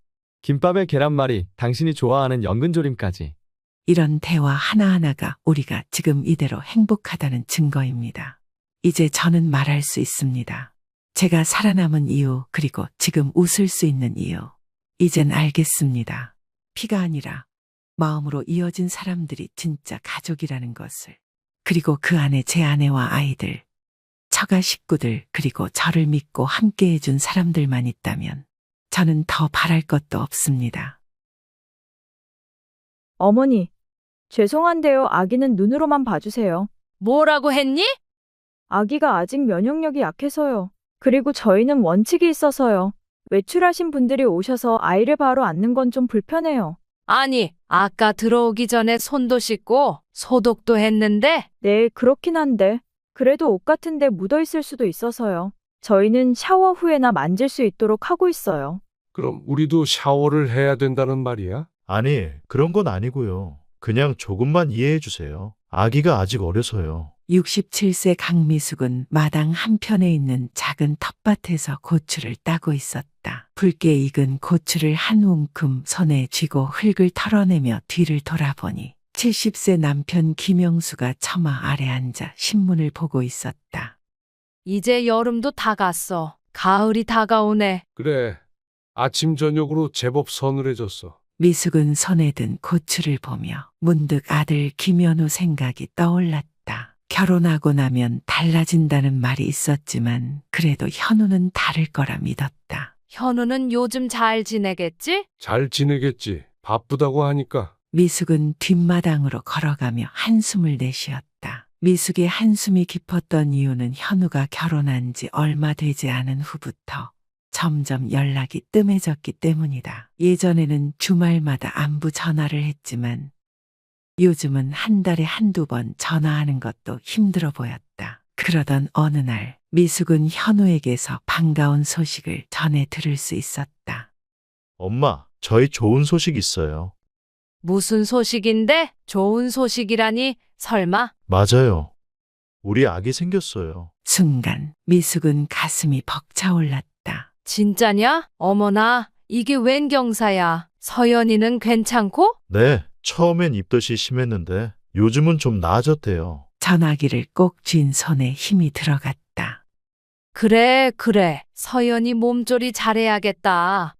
Speaker 5: 김밥에 계란말이, 당신이 좋아하는 연근조림까지.
Speaker 3: 이런 대화 하나하나가 우리가 지금 이대로 행복하다는 증거입니다. 이제 저는 말할 수 있습니다. 제가 살아남은 이유, 그리고 지금 웃을 수 있는 이유. 이젠 알겠습니다. 피가 아니라 마음으로 이어진 사람들이 진짜 가족이라는 것을. 그리고 그 안에 제 아내와 아이들, 처가 식구들, 그리고 저를 믿고 함께 해준 사람들만 있다면 저는 더 바랄 것도 없습니다.
Speaker 11: 어머니, 죄송한데요. 아기는 눈으로만 봐주세요.
Speaker 1: 뭐라고 했니?
Speaker 11: 아기가 아직 면역력이 약해서요. 그리고 저희는 원칙이 있어서요. 외출하신 분들이 오셔서 아이를 바로 안는 건 좀 불편해요.
Speaker 1: 아니, 아까 들어오기 전에 손도 씻고 소독도 했는데?
Speaker 11: 네, 그렇긴 한데 그래도 옷 같은데 묻어있을 수도 있어서요. 저희는 샤워 후에나 만질 수 있도록 하고 있어요.
Speaker 12: 그럼 우리도 샤워를 해야 된다는 말이야?
Speaker 13: 아니, 그런 건 아니고요. 그냥 조금만 이해해 주세요. 아기가 아직 어려서요.
Speaker 3: 67세 강미숙은 마당 한편에 있는 작은 텃밭에서 고추를 따고 있었다. 붉게 익은 고추를 한 움큼 손에 쥐고 흙을 털어내며 뒤를 돌아보니 70세 남편 김영수가 처마 아래 앉아 신문을 보고 있었다.
Speaker 1: 이제 여름도 다 갔어. 가을이 다가오네.
Speaker 12: 그래. 아침 저녁으로 제법 서늘해졌어.
Speaker 3: 미숙은 손에 든 고추를 보며 문득 아들 김연우 생각이 떠올랐다. 결혼하고 나면 달라진다는 말이 있었지만 그래도 현우는 다를 거라 믿었다.
Speaker 1: 현우는 요즘 잘 지내겠지?
Speaker 12: 잘 지내겠지. 바쁘다고 하니까.
Speaker 3: 미숙은 뒷마당으로 걸어가며 한숨을 내쉬었다. 미숙의 한숨이 깊었던 이유는 현우가 결혼한 지 얼마 되지 않은 후부터 점점 연락이 뜸해졌기 때문이다. 예전에는 주말마다 안부 전화를 했지만 요즘은 한 달에 한두 번 전화하는 것도 힘들어 보였다. 그러던 어느 날 미숙은 현우에게서 반가운 소식을 전해 들을 수 있었다.
Speaker 13: 엄마, 저희 좋은 소식 있어요.
Speaker 1: 무슨 소식인데? 좋은 소식이라니 설마?
Speaker 13: 맞아요. 우리 아기 생겼어요.
Speaker 3: 순간 미숙은 가슴이 벅차올랐다.
Speaker 1: 진짜냐? 어머나, 이게 웬 경사야. 서연이는 괜찮고?
Speaker 13: 네, 처음엔 입덧이 심했는데 요즘은 좀 나아졌대요.
Speaker 3: 전화기를 꼭 쥔 손에 힘이 들어갔다.
Speaker 1: 그래. 서연이 몸조리 잘해야겠다.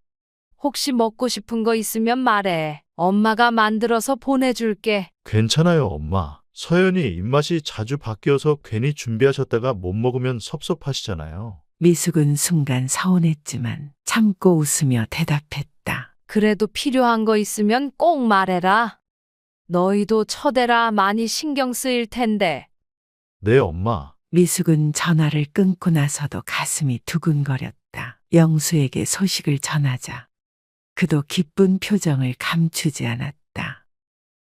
Speaker 1: 혹시 먹고 싶은 거 있으면 말해. 엄마가 만들어서 보내줄게.
Speaker 13: 괜찮아요, 엄마. 서연이 입맛이 자주 바뀌어서 괜히 준비하셨다가 못 먹으면 섭섭하시잖아요.
Speaker 3: 미숙은 순간 서운했지만 참고 웃으며 대답했다.
Speaker 1: 그래도 필요한 거 있으면 꼭 말해라. 너희도 처대라 많이 신경 쓰일 텐데.
Speaker 13: 네, 엄마.
Speaker 3: 미숙은 전화를 끊고 나서도 가슴이 두근거렸다. 영수에게 소식을 전하자 그도 기쁜 표정을 감추지 않았다.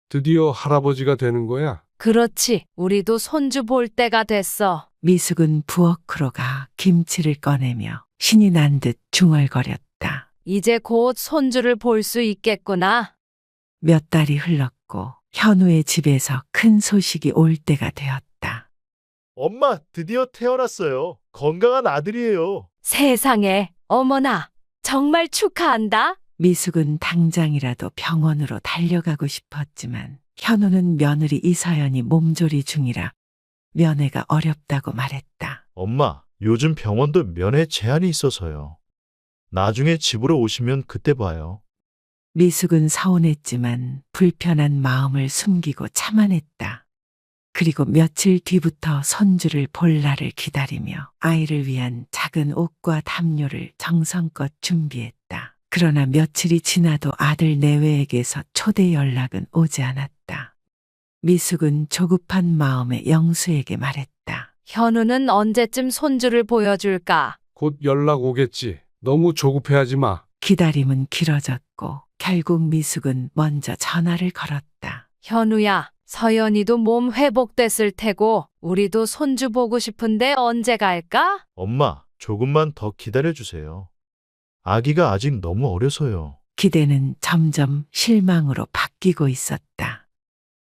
Speaker 12: 드디어 할아버지가 되는 거야?
Speaker 1: 그렇지. 우리도 손주 볼 때가 됐어.
Speaker 3: 미숙은 부엌으로 가 김치를 꺼내며 신이 난 듯 중얼거렸다.
Speaker 1: 이제 곧 손주를 볼 수 있겠구나.
Speaker 3: 몇 달이 흘렀고 현우의 집에서 큰 소식이 올 때가 되었다.
Speaker 13: 엄마, 드디어 태어났어요. 건강한 아들이에요.
Speaker 1: 세상에, 어머나, 정말 축하한다.
Speaker 3: 미숙은 당장이라도 병원으로 달려가고 싶었지만 현우는 며느리 이서연이 몸조리 중이라 면회가 어렵다고 말했다.
Speaker 13: 엄마, 요즘 병원도 면회 제한이 있어서요. 나중에 집으로 오시면 그때 봐요.
Speaker 3: 미숙은 서운했지만 불편한 마음을 숨기고 참아냈다. 그리고 며칠 뒤부터 손주를 볼 날을 기다리며 아이를 위한 작은 옷과 담요를 정성껏 준비했다. 그러나 며칠이 지나도 아들 내외에게서 초대 연락은 오지 않았다. 미숙은 조급한 마음에 영수에게 말했다.
Speaker 1: 현우는 언제쯤 손주를 보여줄까?
Speaker 12: 곧 연락 오겠지. 너무 조급해하지 마.
Speaker 3: 기다림은 길어졌고 결국 미숙은 먼저 전화를 걸었다.
Speaker 1: 현우야, 서연이도 몸 회복됐을 테고 우리도 손주 보고 싶은데 언제 갈까?
Speaker 13: 엄마, 조금만 더 기다려주세요. 아기가 아직 너무 어려서요.
Speaker 3: 기대는 점점 실망으로 바뀌고 있었다.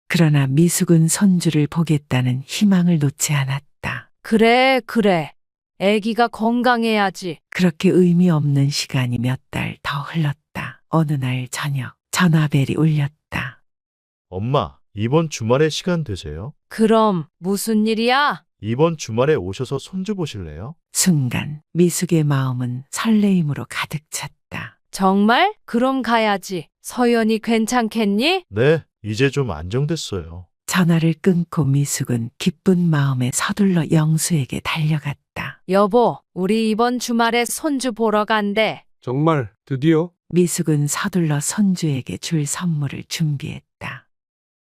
Speaker 3: 그러나 미숙은 손주를 보겠다는 희망을 놓지 않았다.
Speaker 1: 그래. 아기가 건강해야지.
Speaker 3: 그렇게 의미 없는 시간이 몇 달 더 흘렀다. 어느 날 저녁 전화벨이 울렸다.
Speaker 13: 엄마, 이번 주말에 시간 되세요?
Speaker 1: 그럼 무슨 일이야?
Speaker 13: 이번 주말에 오셔서 손주 보실래요?
Speaker 3: 순간 미숙의 마음은 설레임으로 가득 찼다.
Speaker 1: 정말? 그럼 가야지. 서연이 괜찮겠니?
Speaker 13: 네, 이제 좀 안정됐어요.
Speaker 3: 전화를 끊고 미숙은 기쁜 마음에 서둘러 영수에게 달려갔다.
Speaker 1: 여보, 우리 이번 주말에 손주 보러 간대.
Speaker 12: 정말 드디어?
Speaker 3: 미숙은 서둘러 손주에게 줄 선물을 준비했다.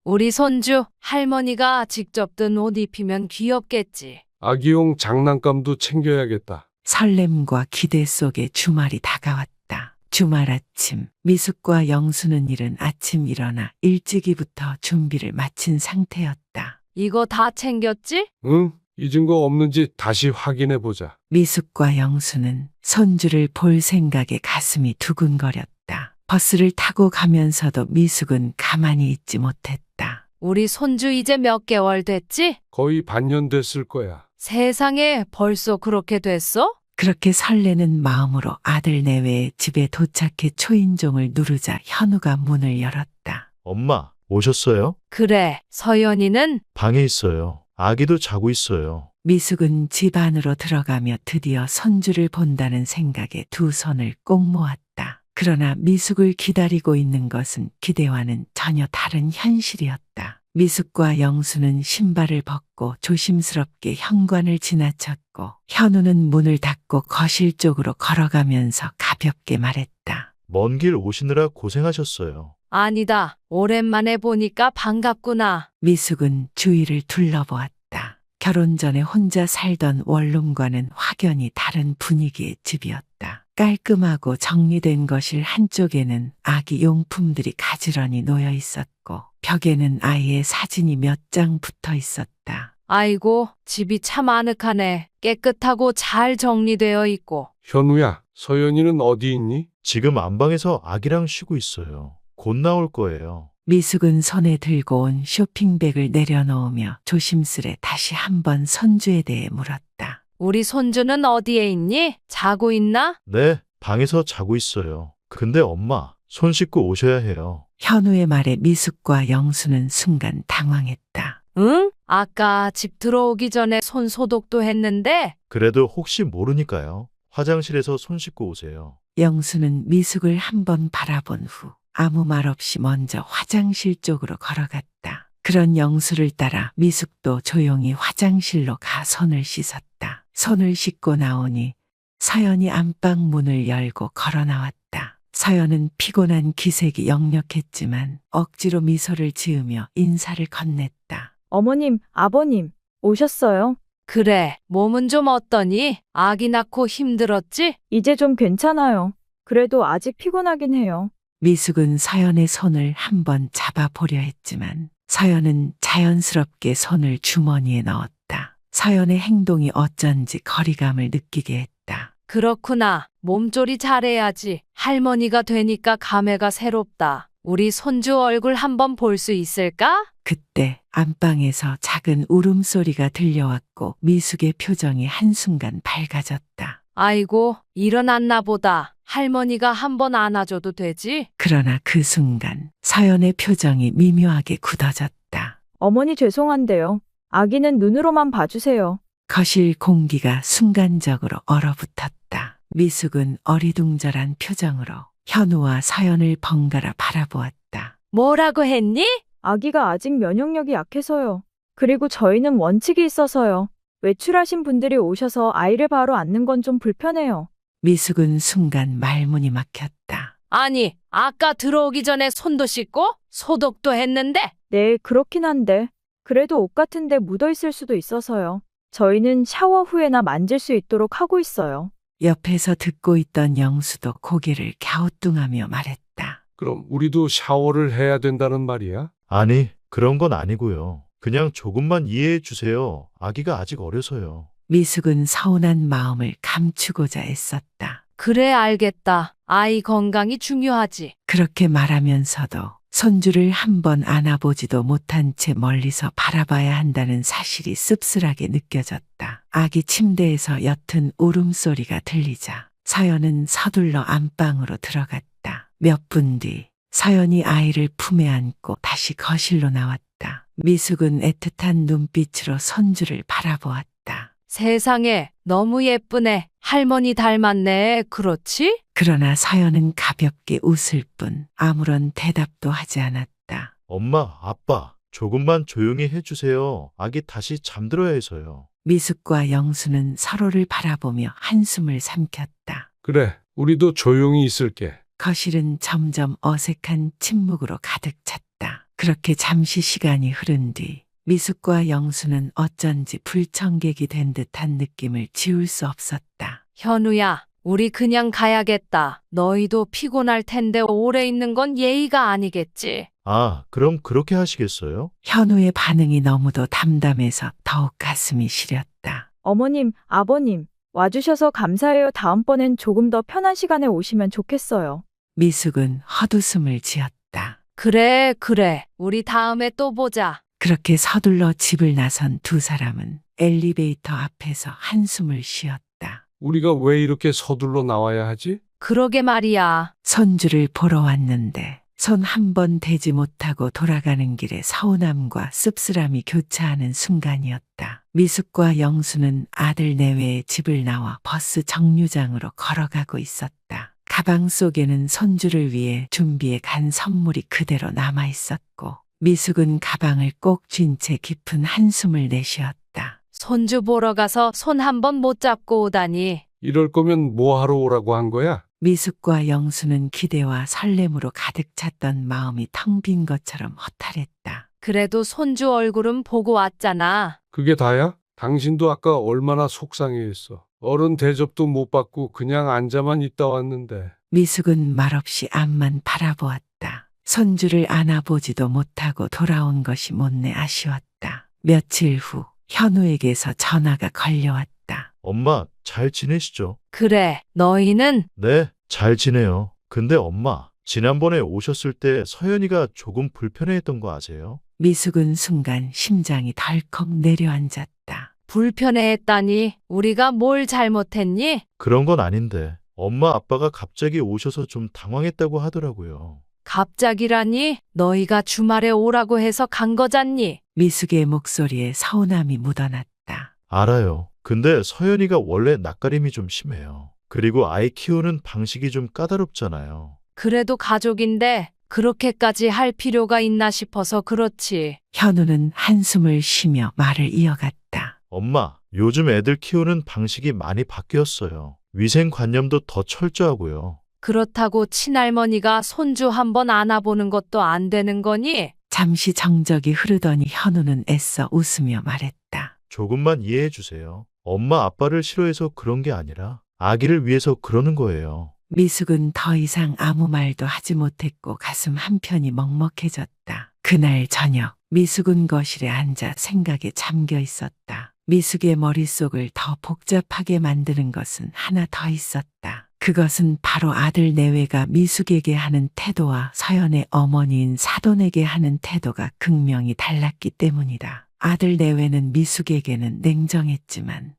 Speaker 1: 우리 손주, 할머니가 직접 든 옷 입히면 귀엽겠지.
Speaker 12: 아기용 장난감도 챙겨야겠다.
Speaker 3: 설렘과 기대 속에 주말이 다가왔다. 주말 아침, 미숙과 영수는 이른 아침 일어나 일찍이부터 준비를 마친 상태였다.
Speaker 1: 이거 다 챙겼지?
Speaker 12: 응, 잊은 거 없는지 다시 확인해 보자.
Speaker 3: 미숙과 영수는 손주를 볼 생각에 가슴이 두근거렸다. 버스를 타고 가면서도 미숙은 가만히 있지 못했다.
Speaker 1: 우리 손주 이제 몇 개월 됐지?
Speaker 12: 거의 반년 됐을 거야.
Speaker 1: 세상에 벌써 그렇게 됐어?
Speaker 3: 그렇게 설레는 마음으로 아들 내외의 집에 도착해 초인종을 누르자 현우가 문을 열었다.
Speaker 13: 엄마, 오셨어요?
Speaker 1: 그래, 서연이는?
Speaker 13: 방에 있어요. 아기도 자고 있어요.
Speaker 3: 미숙은 집 안으로 들어가며 드디어 손주를 본다는 생각에 두 손을 꼭 모았다. 그러나 미숙을 기다리고 있는 것은 기대와는 전혀 다른 현실이었다. 미숙과 영수는 신발을 벗고 조심스럽게 현관을 지나쳤고 현우는 문을 닫고 거실 쪽으로 걸어가면서 가볍게 말했다.
Speaker 13: 먼 길 오시느라 고생하셨어요.
Speaker 1: 아니다. 오랜만에 보니까 반갑구나.
Speaker 3: 미숙은 주위를 둘러보았다. 결혼 전에 혼자 살던 원룸과는 확연히 다른 분위기의 집이었다. 깔끔하고 정리된 거실 한쪽에는 아기 용품들이 가지런히 놓여 있었고 벽에는 아이의 사진이 몇 장 붙어 있었다.
Speaker 1: 아이고, 집이 참 아늑하네. 깨끗하고 잘 정리되어 있고.
Speaker 12: 현우야, 서연이는 어디 있니?
Speaker 13: 지금 안방에서 아기랑 쉬고 있어요. 곧 나올 거예요.
Speaker 3: 미숙은 손에 들고 온 쇼핑백을 내려놓으며 조심스레 다시 한번 손주에 대해 물었다.
Speaker 1: 우리 손주는 어디에 있니? 자고 있나?
Speaker 13: 네, 방에서 자고 있어요. 근데 엄마, 손 씻고 오셔야 해요.
Speaker 3: 현우의 말에 미숙과 영수는 순간 당황했다.
Speaker 1: 응? 아까 집 들어오기 전에 손 소독도 했는데?
Speaker 13: 그래도 혹시 모르니까요. 화장실에서 손 씻고 오세요.
Speaker 3: 영수는 미숙을 한번 바라본 후 아무 말 없이 먼저 화장실 쪽으로 걸어갔다. 그런 영수를 따라 미숙도 조용히 화장실로 가 손을 씻었다. 손을 씻고 나오니 서연이 안방 문을 열고 걸어 나왔다. 서연은 피곤한 기색이 역력했지만 억지로 미소를 지으며 인사를 건넸다.
Speaker 11: 어머님, 아버님, 오셨어요?
Speaker 1: 그래, 몸은 좀 어떠니? 아기 낳고 힘들었지?
Speaker 11: 이제 좀 괜찮아요. 그래도 아직 피곤하긴 해요.
Speaker 3: 미숙은 서연의 손을 한번 잡아보려 했지만 서연은 자연스럽게 손을 주머니에 넣었다. 서연의 행동이 어쩐지 거리감을 느끼게 했다.
Speaker 1: 그렇구나. 몸조리 잘해야지. 할머니가 되니까 감회가 새롭다. 우리 손주 얼굴 한번 볼 수 있을까?
Speaker 3: 그때 안방에서 작은 울음소리가 들려왔고 미숙의 표정이 한순간 밝아졌다.
Speaker 1: 아이고, 일어났나 보다. 할머니가 한번 안아줘도 되지?
Speaker 3: 그러나 그 순간 서연의 표정이 미묘하게 굳어졌다.
Speaker 11: 어머니 죄송한데요. 아기는 눈으로만 봐주세요.
Speaker 3: 거실 공기가 순간적으로 얼어붙었다. 미숙은 어리둥절한 표정으로 현우와 서연을 번갈아 바라보았다.
Speaker 1: 뭐라고 했니?
Speaker 11: 아기가 아직 면역력이 약해서요. 그리고 저희는 원칙이 있어서요. 외출하신 분들이 오셔서 아이를 바로 안는 건 좀 불편해요.
Speaker 3: 미숙은 순간 말문이 막혔다.
Speaker 1: 아니, 아까 들어오기 전에 손도 씻고 소독도 했는데?
Speaker 11: 네, 그렇긴 한데 그래도 옷 같은데 묻어 있을 수도 있어서요. 저희는 샤워 후에나 만질 수 있도록 하고 있어요.
Speaker 3: 옆에서 듣고 있던 영수도 고개를 갸우뚱하며 말했다.
Speaker 12: 그럼 우리도 샤워를 해야 된다는 말이야?
Speaker 13: 아니, 그런 건 아니고요. 그냥 조금만 이해해 주세요. 아기가 아직 어려서요.
Speaker 3: 미숙은 서운한 마음을 감추고자 애썼다.
Speaker 1: 그래, 알겠다. 아이 건강이 중요하지.
Speaker 3: 그렇게 말하면서도 손주를 한번 안아보지도 못한 채 멀리서 바라봐야 한다는 사실이 씁쓸하게 느껴졌다. 아기 침대에서 옅은 울음소리가 들리자 서연은 서둘러 안방으로 들어갔다. 몇 분 뒤 서연이 아이를 품에 안고 다시 거실로 나왔다. 미숙은 애틋한 눈빛으로 손주를 바라보았다.
Speaker 1: 세상에, 너무 예쁘네. 할머니 닮았네. 그렇지?
Speaker 3: 그러나 서연은 가볍게 웃을 뿐 아무런 대답도 하지 않았다.
Speaker 13: 엄마, 아빠, 조금만 조용히 해주세요. 아기 다시 잠들어야 해서요.
Speaker 3: 미숙과 영수는 서로를 바라보며 한숨을 삼켰다.
Speaker 12: 그래, 우리도 조용히 있을게.
Speaker 3: 거실은 점점 어색한 침묵으로 가득 찼다. 그렇게 잠시 시간이 흐른 뒤 미숙과 영수는 어쩐지 불청객이 된 듯한 느낌을 지울 수 없었다.
Speaker 1: 현우야, 우리 그냥 가야겠다. 너희도 피곤할 텐데 오래 있는 건 예의가 아니겠지.
Speaker 13: 아, 그럼 그렇게 하시겠어요?
Speaker 3: 현우의 반응이 너무도 담담해서 더욱 가슴이 시렸다.
Speaker 11: 어머님, 아버님, 와주셔서 감사해요. 다음번엔 조금 더 편한 시간에 오시면 좋겠어요.
Speaker 3: 미숙은 헛웃음을 지었다.
Speaker 1: 그래, 그래. 우리 다음에 또 보자.
Speaker 3: 그렇게 서둘러 집을 나선 두 사람은 엘리베이터 앞에서 한숨을 쉬었다.
Speaker 12: 우리가 왜 이렇게 서둘러 나와야 하지?
Speaker 1: 그러게 말이야.
Speaker 3: 손주를 보러 왔는데 손 한 번 대지 못하고 돌아가는 길에 서운함과 씁쓸함이 교차하는 순간이었다. 미숙과 영수는 아들 내외의 집을 나와 버스 정류장으로 걸어가고 있었다. 가방 속에는 손주를 위해 준비해 간 선물이 그대로 남아 있었고 미숙은 가방을 꼭 쥔 채 깊은 한숨을 내쉬었다.
Speaker 1: 손주 보러 가서 손 한 번 못 잡고 오다니.
Speaker 12: 이럴 거면 뭐 하러 오라고 한 거야?
Speaker 3: 미숙과 영수는 기대와 설렘으로 가득 찼던 마음이 텅 빈 것처럼 허탈했다.
Speaker 1: 그래도 손주 얼굴은 보고 왔잖아.
Speaker 12: 그게 다야? 당신도 아까 얼마나 속상해했어. 어른 대접도 못 받고 그냥 앉아만 있다 왔는데.
Speaker 3: 미숙은 말없이 앞만 바라보았다. 손주를 안아보지도 못하고 돌아온 것이 못내 아쉬웠다. 며칠 후 현우에게서 전화가 걸려왔다.
Speaker 13: 엄마, 잘 지내시죠?
Speaker 1: 그래, 너희는?
Speaker 13: 네, 잘 지내요. 근데 엄마, 지난번에 오셨을 때 서연이가 조금 불편해했던 거 아세요?
Speaker 3: 미숙은 순간 심장이 덜컥 내려앉았다.
Speaker 1: 불편해했다니. 우리가 뭘 잘못했니?
Speaker 13: 그런 건 아닌데 엄마 아빠가 갑자기 오셔서 좀 당황했다고 하더라고요.
Speaker 1: 갑자기라니? 너희가 주말에 오라고 해서 간 거잖니?
Speaker 3: 미숙의 목소리에 서운함이 묻어났다.
Speaker 13: 알아요. 근데 서연이가 원래 낯가림이 좀 심해요. 그리고 아이 키우는 방식이 좀 까다롭잖아요.
Speaker 1: 그래도 가족인데 그렇게까지 할 필요가 있나 싶어서 그렇지.
Speaker 3: 현우는 한숨을 쉬며 말을 이어갔다.
Speaker 13: 엄마, 요즘 애들 키우는 방식이 많이 바뀌었어요. 위생관념도 더 철저하고요.
Speaker 1: 그렇다고 친할머니가 손주 한번 안아보는 것도 안 되는 거니?
Speaker 3: 잠시 정적이 흐르더니 현우는 애써 웃으며 말했다.
Speaker 13: 조금만 이해해 주세요. 엄마 아빠를 싫어해서 그런 게 아니라 아기를 위해서 그러는 거예요.
Speaker 3: 미숙은 더 이상 아무 말도 하지 못했고 가슴 한편이 먹먹해졌다. 그날 저녁 미숙은 거실에 앉아 생각에 잠겨 있었다. 미숙의 머릿속을 더 복잡하게 만드는 것은 하나 더 있었다. 그것은 바로 아들 내외가 미숙에게 하는 태도와 서연의 어머니인 사돈에게 하는 태도가 극명히 달랐기 때문이다. 아들 내외는 미숙에게는 냉정했지만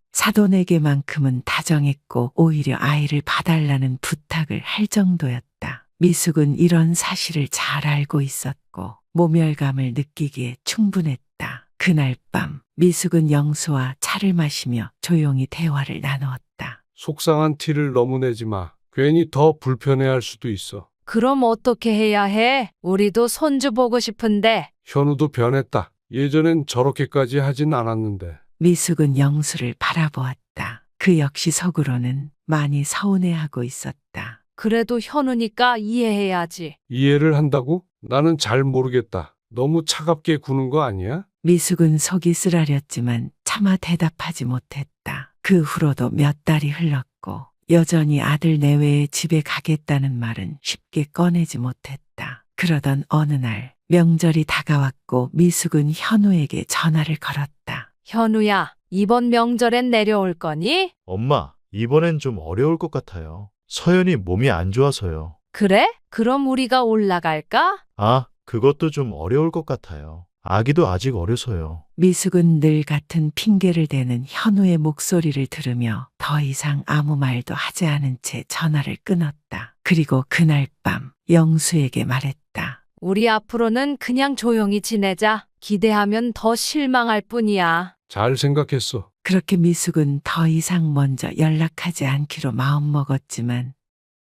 Speaker 3: 사돈에게만큼은 다정했고 오히려 아이를 봐달라는 부탁을 할 정도였다. 미숙은 이런 사실을 잘 알고 있었고 모멸감을 느끼기에 충분했다. 그날 밤 미숙은 영수와 차를 마시며 조용히 대화를 나누었다.
Speaker 12: 속상한 티를 너무 내지 마. 괜히 더 불편해할 수도 있어.
Speaker 1: 그럼 어떻게 해야 해? 우리도 손주 보고 싶은데.
Speaker 12: 현우도 변했다. 예전엔 저렇게까지 하진 않았는데.
Speaker 3: 미숙은 영수를 바라보았다. 그 역시 속으로는 많이 서운해하고 있었다.
Speaker 1: 그래도 현우니까 이해해야지.
Speaker 12: 이해를 한다고? 나는 잘 모르겠다. 너무 차갑게 구는 거 아니야?
Speaker 3: 미숙은 속이 쓰라렸지만 차마 대답하지 못했다. 그 후로도 몇 달이 흘렀고 여전히 아들 내외의 집에 가겠다는 말은 쉽게 꺼내지 못했다. 그러던 어느 날 명절이 다가왔고 미숙은 현우에게 전화를 걸었다.
Speaker 1: 현우야, 이번 명절엔 내려올 거니?
Speaker 13: 엄마, 이번엔 좀 어려울 것 같아요. 서연이 몸이 안 좋아서요.
Speaker 1: 그래? 그럼 우리가 올라갈까?
Speaker 13: 아, 그것도 좀 어려울 것 같아요. 아기도 아직 어려서요.
Speaker 3: 미숙은 늘 같은 핑계를 대는 현우의 목소리를 들으며 더 이상 아무 말도 하지 않은 채 전화를 끊었다. 그리고 그날 밤 영수에게 말했다.
Speaker 1: 우리 앞으로는 그냥 조용히 지내자. 기대하면 더 실망할 뿐이야.
Speaker 12: 잘 생각했어.
Speaker 3: 그렇게 미숙은 더 이상 먼저 연락하지 않기로 마음먹었지만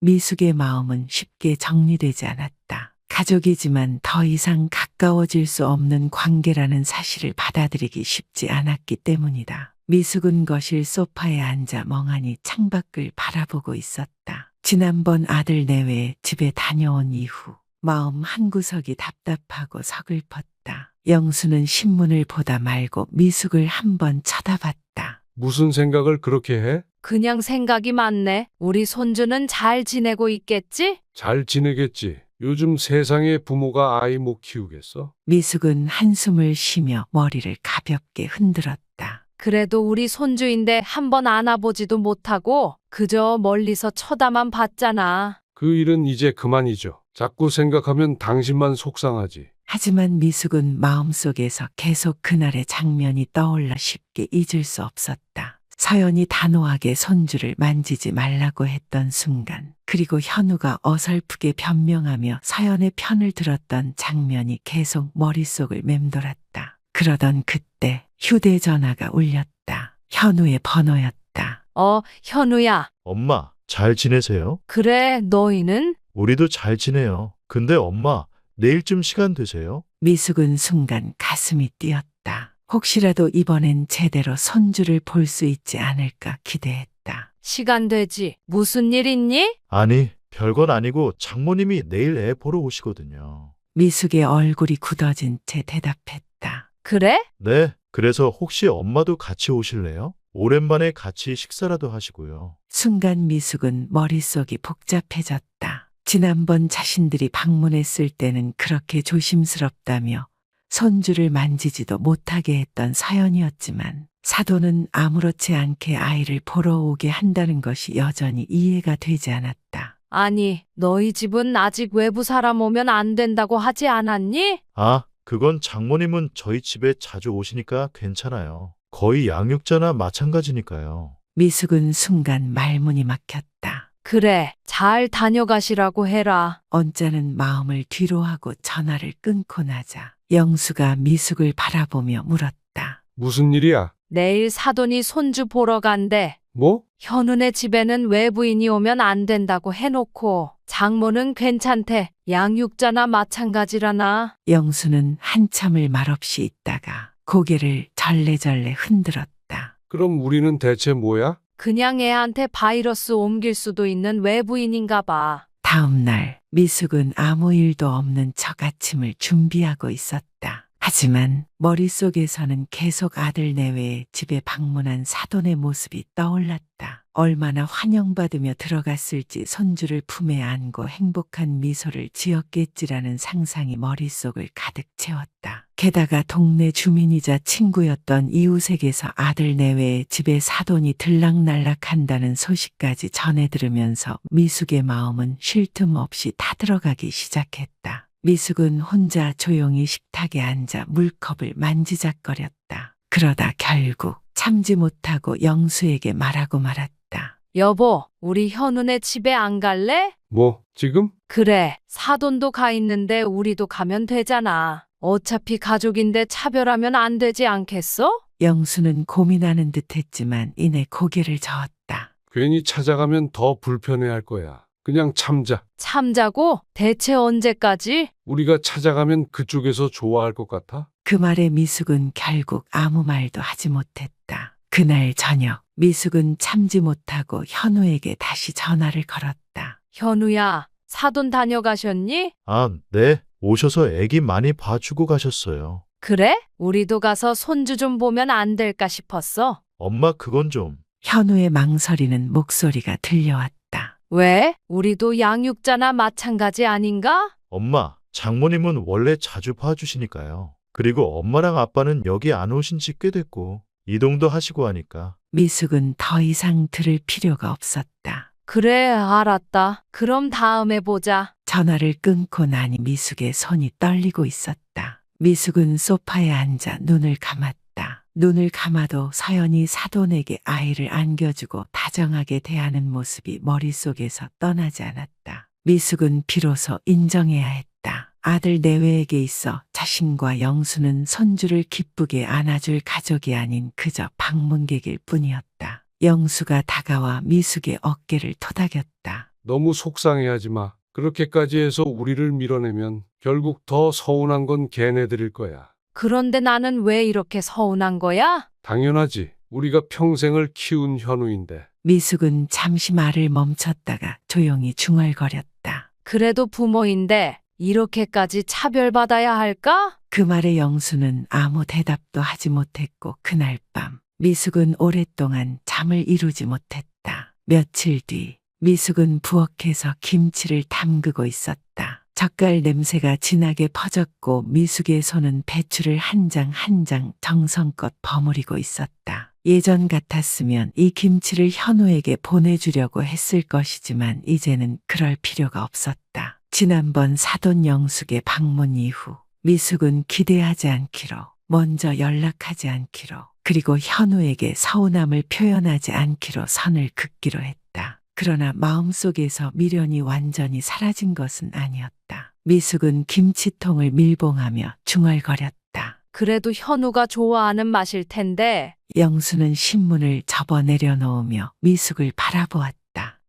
Speaker 3: 미숙의 마음은 쉽게 정리되지 않았다. 가족이지만 더 이상 가까워질 수 없는 관계라는 사실을 받아들이기 쉽지 않았기 때문이다. 미숙은 거실 소파에 앉아 멍하니 창밖을 바라보고 있었다. 지난번 아들 내외 집에 다녀온 이후 마음 한구석이 답답하고 서글펐다. 영수는 신문을 보다 말고 미숙을 한번 쳐다봤다.
Speaker 12: 무슨 생각을 그렇게 해?
Speaker 1: 그냥 생각이 많네. 우리 손주는 잘 지내고 있겠지?
Speaker 12: 잘 지내겠지. 요즘 세상에 부모가 아이 못 키우겠어?
Speaker 3: 미숙은 한숨을 쉬며 머리를 가볍게 흔들었다.
Speaker 1: 그래도 우리 손주인데 한번 안아보지도 못하고 그저 멀리서 쳐다만 봤잖아.
Speaker 12: 그 일은 이제 그만이죠. 자꾸 생각하면 당신만 속상하지.
Speaker 3: 하지만 미숙은 마음속에서 계속 그날의 장면이 떠올라 쉽게 잊을 수 없었다. 서연이 단호하게 손주를 만지지 말라고 했던 순간, 그리고 현우가 어설프게 변명하며 서연의 편을 들었던 장면이 계속 머릿속을 맴돌았다. 그러던 그때 휴대전화가 울렸다. 현우의 번호였다.
Speaker 1: 현우야.
Speaker 13: 엄마, 잘 지내세요?
Speaker 1: 그래, 너희는?
Speaker 13: 우리도 잘 지내요. 근데 엄마, 내일쯤 시간 되세요?
Speaker 3: 미숙은 순간 가슴이 뛰었다. 혹시라도 이번엔 제대로 손주를 볼 수 있지 않을까 기대했다.
Speaker 1: 시간 되지. 무슨 일 있니?
Speaker 13: 아니, 별건 아니고 장모님이 내일 애 보러 오시거든요.
Speaker 3: 미숙의 얼굴이 굳어진 채 대답했다.
Speaker 1: 그래?
Speaker 13: 네, 그래서 혹시 엄마도 같이 오실래요? 오랜만에 같이 식사라도 하시고요.
Speaker 3: 순간 미숙은 머릿속이 복잡해졌다. 지난번 자신들이 방문했을 때는 그렇게 조심스럽다며 손주를 만지지도 못하게 했던 서연이었지만 사돈은 아무렇지 않게 아이를 보러 오게 한다는 것이 여전히 이해가 되지 않았다.
Speaker 1: 아니, 너희 집은 아직 외부 사람 오면 안 된다고 하지 않았니?
Speaker 13: 아, 그건 장모님은 저희 집에 자주 오시니까 괜찮아요. 거의 양육자나 마찬가지니까요.
Speaker 3: 미숙은 순간 말문이 막혔다.
Speaker 1: 그래, 잘 다녀가시라고 해라.
Speaker 3: 언짢은 마음을 뒤로하고 전화를 끊고 나자 영수가 미숙을 바라보며 물었다.
Speaker 12: 무슨 일이야?
Speaker 1: 내일 사돈이 손주 보러 간대.
Speaker 12: 뭐?
Speaker 1: 현우네 집에는 외부인이 오면 안 된다고 해놓고 장모는 괜찮대. 양육자나 마찬가지라나.
Speaker 3: 영수는 한참을 말없이 있다가 고개를 절레절레 흔들었다.
Speaker 12: 그럼 우리는 대체 뭐야?
Speaker 1: 그냥 애한테 바이러스 옮길 수도 있는 외부인인가 봐.
Speaker 3: 다음 날 미숙은 아무 일도 없는 척 아침을 준비하고 있었다. 하지만 머릿속에서는 계속 아들 내외의 집에 방문한 사돈의 모습이 떠올랐다. 얼마나 환영받으며 들어갔을지 손주를 품에 안고 행복한 미소를 지었겠지라는 상상이 머릿속을 가득 채웠다. 게다가 동네 주민이자 친구였던 이웃에게서 아들 내외의 집에 사돈이 들락날락한다는 소식까지 전해 들으면서 미숙의 마음은 쉴 틈 없이 타들어가기 시작했다. 미숙은 혼자 조용히 식탁에 앉아 물컵을 만지작거렸다. 그러다 결국 참지 못하고 영수에게 말하고 말았다.
Speaker 1: 여보, 우리 현우네 집에 안 갈래?
Speaker 12: 뭐, 지금?
Speaker 1: 그래, 사돈도 가 있는데 우리도 가면 되잖아. 어차피 가족인데 차별하면 안 되지 않겠어?
Speaker 3: 영수는 고민하는 듯 했지만 이내 고개를 저었다.
Speaker 12: 괜히 찾아가면 더 불편해할 거야. 그냥 참자.
Speaker 1: 참자고? 대체 언제까지?
Speaker 12: 우리가 찾아가면 그쪽에서 좋아할 것 같아?
Speaker 3: 그 말에 미숙은 결국 아무 말도 하지 못했다. 그날 저녁 미숙은 참지 못하고 현우에게 다시 전화를 걸었다.
Speaker 1: 현우야, 사돈 다녀가셨니?
Speaker 13: 아, 네. 오셔서 애기 많이 봐주고 가셨어요.
Speaker 1: 그래? 우리도 가서 손주 좀 보면 안 될까 싶었어.
Speaker 13: 엄마, 그건 좀.
Speaker 3: 현우의 망설이는 목소리가 들려왔다.
Speaker 1: 왜? 우리도 양육자나 마찬가지 아닌가?
Speaker 13: 엄마, 장모님은 원래 자주 봐주시니까요. 그리고 엄마랑 아빠는 여기 안 오신 지 꽤 됐고 이동도 하시고 하니까.
Speaker 3: 미숙은 더 이상 들을 필요가 없었다.
Speaker 1: 그래, 알았다. 그럼 다음에 보자.
Speaker 3: 전화를 끊고 나니 미숙의 손이 떨리고 있었다. 미숙은 소파에 앉아 눈을 감았다. 눈을 감아도 서연이 사돈에게 아이를 안겨주고 다정하게 대하는 모습이 머릿속에서 떠나지 않았다. 미숙은 비로소 인정해야 했다. 아들 내외에게 있어 자신과 영수는 손주를 기쁘게 안아줄 가족이 아닌 그저 방문객일 뿐이었다. 영수가 다가와 미숙의 어깨를 토닥였다.
Speaker 12: 너무 속상해하지 마. 그렇게까지 해서 우리를 밀어내면 결국 더 서운한 건 걔네들일 거야.
Speaker 1: 그런데 나는 왜 이렇게 서운한 거야?
Speaker 12: 당연하지. 우리가 평생을 키운 현우인데.
Speaker 3: 미숙은 잠시 말을 멈췄다가 조용히 중얼거렸다.
Speaker 1: 그래도 부모인데 이렇게까지 차별받아야 할까?
Speaker 3: 그 말에 영수는 아무 대답도 하지 못했고 그날 밤 미숙은 오랫동안 잠을 이루지 못했다. 며칠 뒤 미숙은 부엌에서 김치를 담그고 있었다. 젓갈 냄새가 진하게 퍼졌고 미숙의 손은 배추를 한 장 한 장 정성껏 버무리고 있었다. 예전 같았으면 이 김치를 현우에게 보내주려고 했을 것이지만 이제는 그럴 필요가 없었다. 지난번 사돈 영숙의 방문 이후 미숙은 기대하지 않기로, 먼저 연락하지 않기로, 그리고 현우에게 서운함을 표현하지 않기로 선을 긋기로 했다. 그러나 마음속에서 미련이 완전히 사라진 것은 아니었다. 미숙은 김치통을 밀봉하며 중얼거렸다.
Speaker 1: 그래도 현우가 좋아하는 맛일 텐데.
Speaker 3: 영수는 신문을 접어 내려놓으며 미숙을 바라보았다.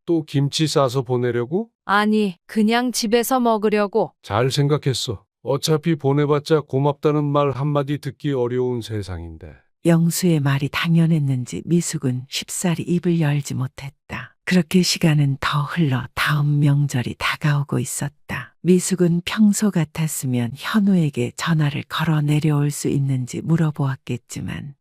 Speaker 12: 또 김치 싸서 보내려고?
Speaker 1: 아니, 그냥 집에서 먹으려고.
Speaker 12: 잘 생각했어. 어차피 보내봤자 고맙다는 말 한마디 듣기 어려운 세상인데.
Speaker 3: 영수의 말이 당연했는지 미숙은 쉽사리 입을 열지 못했다. 그렇게 시간은 더 흘러 다음 명절이 다가오고 있었다. 미숙은 평소 같았으면 현우에게 전화를 걸어 내려올 수 있는지 물어보았겠지만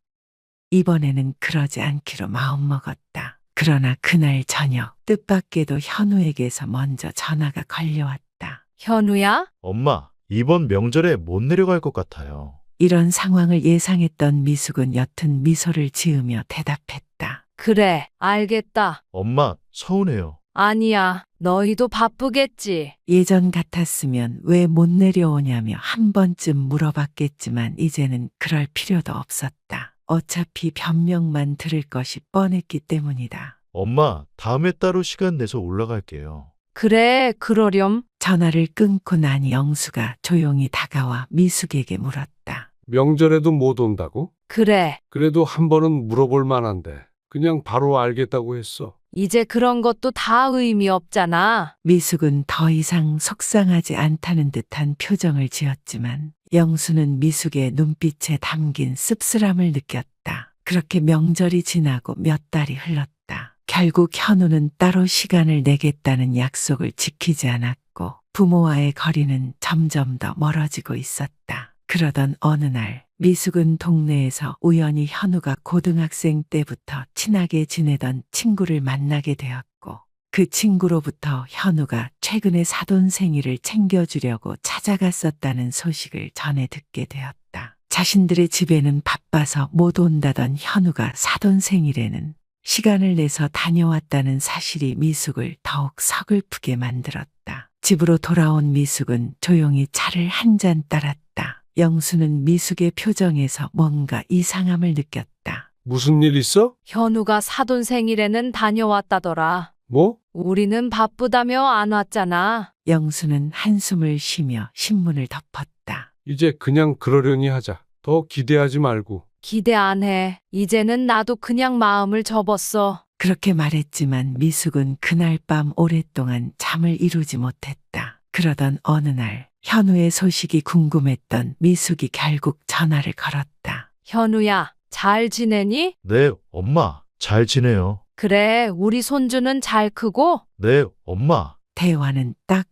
Speaker 3: 이번에는 그러지 않기로 마음먹었다. 그러나 그날 저녁 뜻밖에도 현우에게서 먼저 전화가 걸려왔다.
Speaker 1: 현우야?
Speaker 13: 엄마, 이번 명절에 못 내려갈 것 같아요.
Speaker 3: 이런 상황을 예상했던 미숙은 옅은 미소를 지으며 대답했다.
Speaker 1: 그래, 알겠다.
Speaker 13: 엄마, 서운해요.
Speaker 1: 아니야, 너희도 바쁘겠지.
Speaker 3: 예전 같았으면 왜 못 내려오냐며 한 번쯤 물어봤겠지만 이제는 그럴 필요도 없었다. 어차피 변명만 들을 것이 뻔했기 때문이다.
Speaker 13: 엄마, 다음에 따로 시간 내서 올라갈게요.
Speaker 1: 그래, 그러렴.
Speaker 3: 전화를 끊고 나니 영수가 조용히 다가와 미숙에게 물었다.
Speaker 12: 명절에도 못 온다고?
Speaker 1: 그래,
Speaker 12: 그래도 한 번은 물어볼 만한데 그냥 바로 알겠다고 했어.
Speaker 1: 이제 그런 것도 다 의미 없잖아.
Speaker 3: 미숙은 더 이상 속상하지 않다는 듯한 표정을 지었지만 영수는 미숙의 눈빛에 담긴 씁쓸함을 느꼈다. 그렇게 명절이 지나고 몇 달이 흘렀다. 결국 현우는 따로 시간을 내겠다는 약속을 지키지 않았고 부모와의 거리는 점점 더 멀어지고 있었다. 그러던 어느 날 미숙은 동네에서 우연히 현우가 고등학생 때부터 친하게 지내던 친구를 만나게 되었고 그 친구로부터 현우가 최근에 사돈 생일을 챙겨주려고 찾아갔었다는 소식을 전해 듣게 되었다. 자신들의 집에는 바빠서 못 온다던 현우가 사돈 생일에는 시간을 내서 다녀왔다는 사실이 미숙을 더욱 서글프게 만들었다. 집으로 돌아온 미숙은 조용히 차를 한 잔 따랐다. 영수는 미숙의 표정에서 뭔가 이상함을 느꼈다.
Speaker 12: 무슨 일 있어?
Speaker 1: 현우가 사돈 생일에는 다녀왔다더라.
Speaker 12: 뭐?
Speaker 1: 우리는 바쁘다며 안 왔잖아.
Speaker 3: 영수는 한숨을 쉬며 신문을 덮었다.
Speaker 12: 이제 그냥 그러려니 하자. 더 기대하지 말고.
Speaker 1: 기대 안 해. 이제는 나도 그냥 마음을 접었어.
Speaker 3: 그렇게 말했지만 미숙은 그날 밤 오랫동안 잠을 이루지 못했다. 그러던 어느 날 현우의 소식이 궁금했던 미숙이 결국 전화를 걸었다.
Speaker 1: 현우야, 잘 지내니?
Speaker 13: 네, 엄마, 잘 지내요.
Speaker 1: 그래, 우리 손주는 잘 크고?
Speaker 13: 네, 엄마.
Speaker 3: 대화는 딱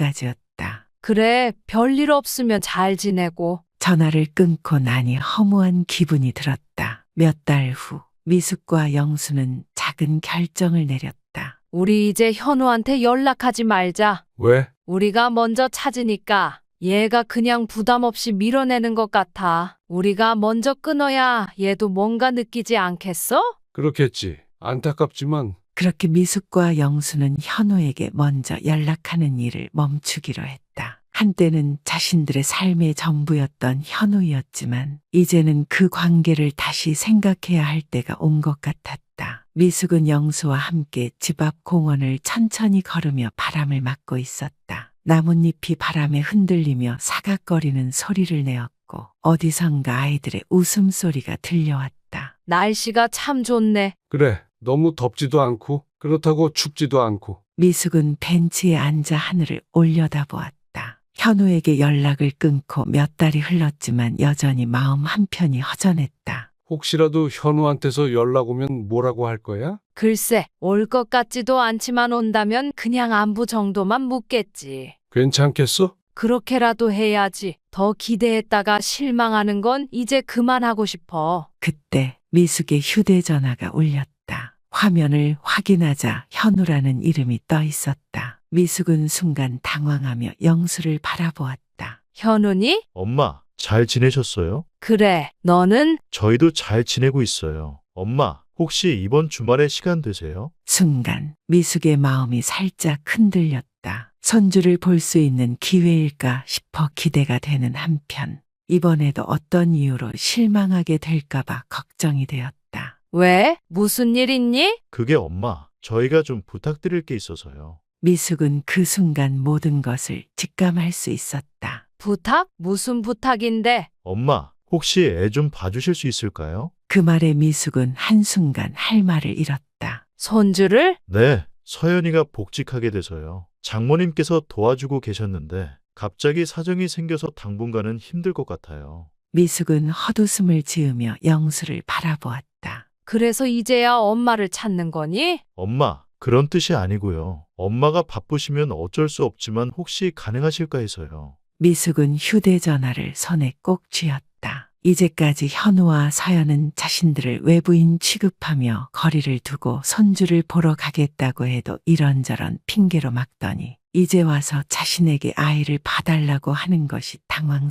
Speaker 3: 거기까지였다.
Speaker 1: 그래, 별일 없으면 잘 지내고.
Speaker 3: 전화를 끊고 나니 허무한 기분이 들었다. 몇 달 후 미숙과 영수는 작은 결정을 내렸다.
Speaker 1: 우리 이제 현우한테 연락하지 말자.
Speaker 12: 왜?
Speaker 1: 우리가 먼저 찾으니까 얘가 그냥 부담 없이 밀어내는 것 같아. 우리가 먼저 끊어야 얘도 뭔가 느끼지 않겠어?
Speaker 12: 그렇겠지. 안타깝지만.
Speaker 3: 그렇게 미숙과 영수는 현우에게 먼저 연락하는 일을 멈추기로 했다. 한때는 자신들의 삶의 전부였던 현우였지만 이제는 그 관계를 다시 생각해야 할 때가 온 것 같았다. 미숙은 영수와 함께 집 앞 공원을 천천히 걸으며 바람을 맞고 있었다. 나뭇잎이 바람에 흔들리며 사각거리는 소리를 내었고 어디선가 아이들의 웃음소리가 들려왔다.
Speaker 1: 날씨가 참 좋네.
Speaker 12: 그래, 너무 덥지도 않고 그렇다고 춥지도 않고.
Speaker 3: 미숙은 벤치에 앉아 하늘을 올려다보았다. 현우에게 연락을 끊고 몇 달이 흘렀지만 여전히 마음 한편이 허전했다.
Speaker 12: 혹시라도 현우한테서 연락 오면 뭐라고 할 거야?
Speaker 1: 글쎄, 올 것 같지도 않지만 온다면 그냥 안부 정도만 묻겠지.
Speaker 12: 괜찮겠어?
Speaker 1: 그렇게라도 해야지. 더 기대했다가 실망하는 건 이제 그만하고 싶어.
Speaker 3: 그때 미숙의 휴대전화가 울렸다. 화면을 확인하자 현우라는 이름이 떠 있었다. 미숙은 순간 당황하며 영수를 바라보았다.
Speaker 1: 현우니?
Speaker 13: 엄마, 잘 지내셨어요?
Speaker 1: 그래, 너는?
Speaker 13: 저희도 잘 지내고 있어요. 엄마, 혹시 이번 주말에 시간 되세요?
Speaker 3: 순간 미숙의 마음이 살짝 흔들렸다. 손주를 볼 수 있는 기회일까 싶어 기대가 되는 한편 이번에도 어떤 이유로 실망하게 될까봐 걱정이 되었다.
Speaker 1: 왜? 무슨 일 있니?
Speaker 13: 그게 엄마, 저희가 좀 부탁드릴 게 있어서요.
Speaker 3: 미숙은 그 순간 모든 것을 직감할 수 있었다.
Speaker 1: 부탁? 무슨 부탁인데?
Speaker 13: 엄마, 혹시 애 좀 봐주실 수 있을까요?
Speaker 3: 그 말에 미숙은 한순간 할 말을 잃었다.
Speaker 1: 손주를?
Speaker 13: 네, 서연이가 복직하게 돼서요. 장모님께서 도와주고 계셨는데 갑자기 사정이 생겨서 당분간은 힘들 것 같아요.
Speaker 3: 미숙은 헛웃음을 지으며 영수를 바라보았다.
Speaker 1: 그래서 이제야 엄마를 찾는 거니?
Speaker 13: 엄마, 그런 뜻이 아니고요. 엄마가 바쁘시면 어쩔 수 없지만 혹시 가능하실까 해서요.
Speaker 3: 미숙은 휴대전화를 손에 꼭 쥐었다. 이제까지 현우와 서연은 자신들을 외부인 취급하며 거리를 두고 손주를 보러 가겠다고 해도 이런저런 핑계로 막더니 이제 와서 자신에게 아이를 봐달라고 하는 것이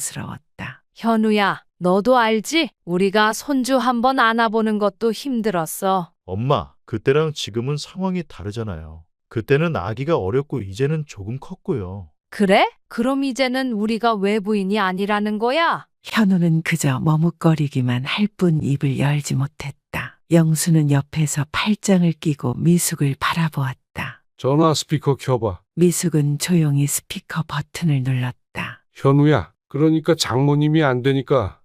Speaker 3: 당황스러웠다.
Speaker 1: 현우야, 너도 알지? 우리가 손주 한번 안아보는 것도 힘들었어.
Speaker 13: 엄마, 그때랑 지금은 상황이 다르잖아요. 그때는 아기가 어렸고 이제는 조금 컸고요.
Speaker 1: 그래? 그럼 이제는 우리가 외부인이 아니라는 거야?
Speaker 3: 현우는 그저 머뭇거리기만 할 뿐 입을 열지 못했다. 영수는 옆에서 팔짱을 끼고 미숙을 바라보았다.
Speaker 12: 전화 스피커 켜봐.
Speaker 3: 미숙은 조용히 스피커 버튼을 눌렀다.
Speaker 12: 현우야, 그러니까 장모님이 안 되니까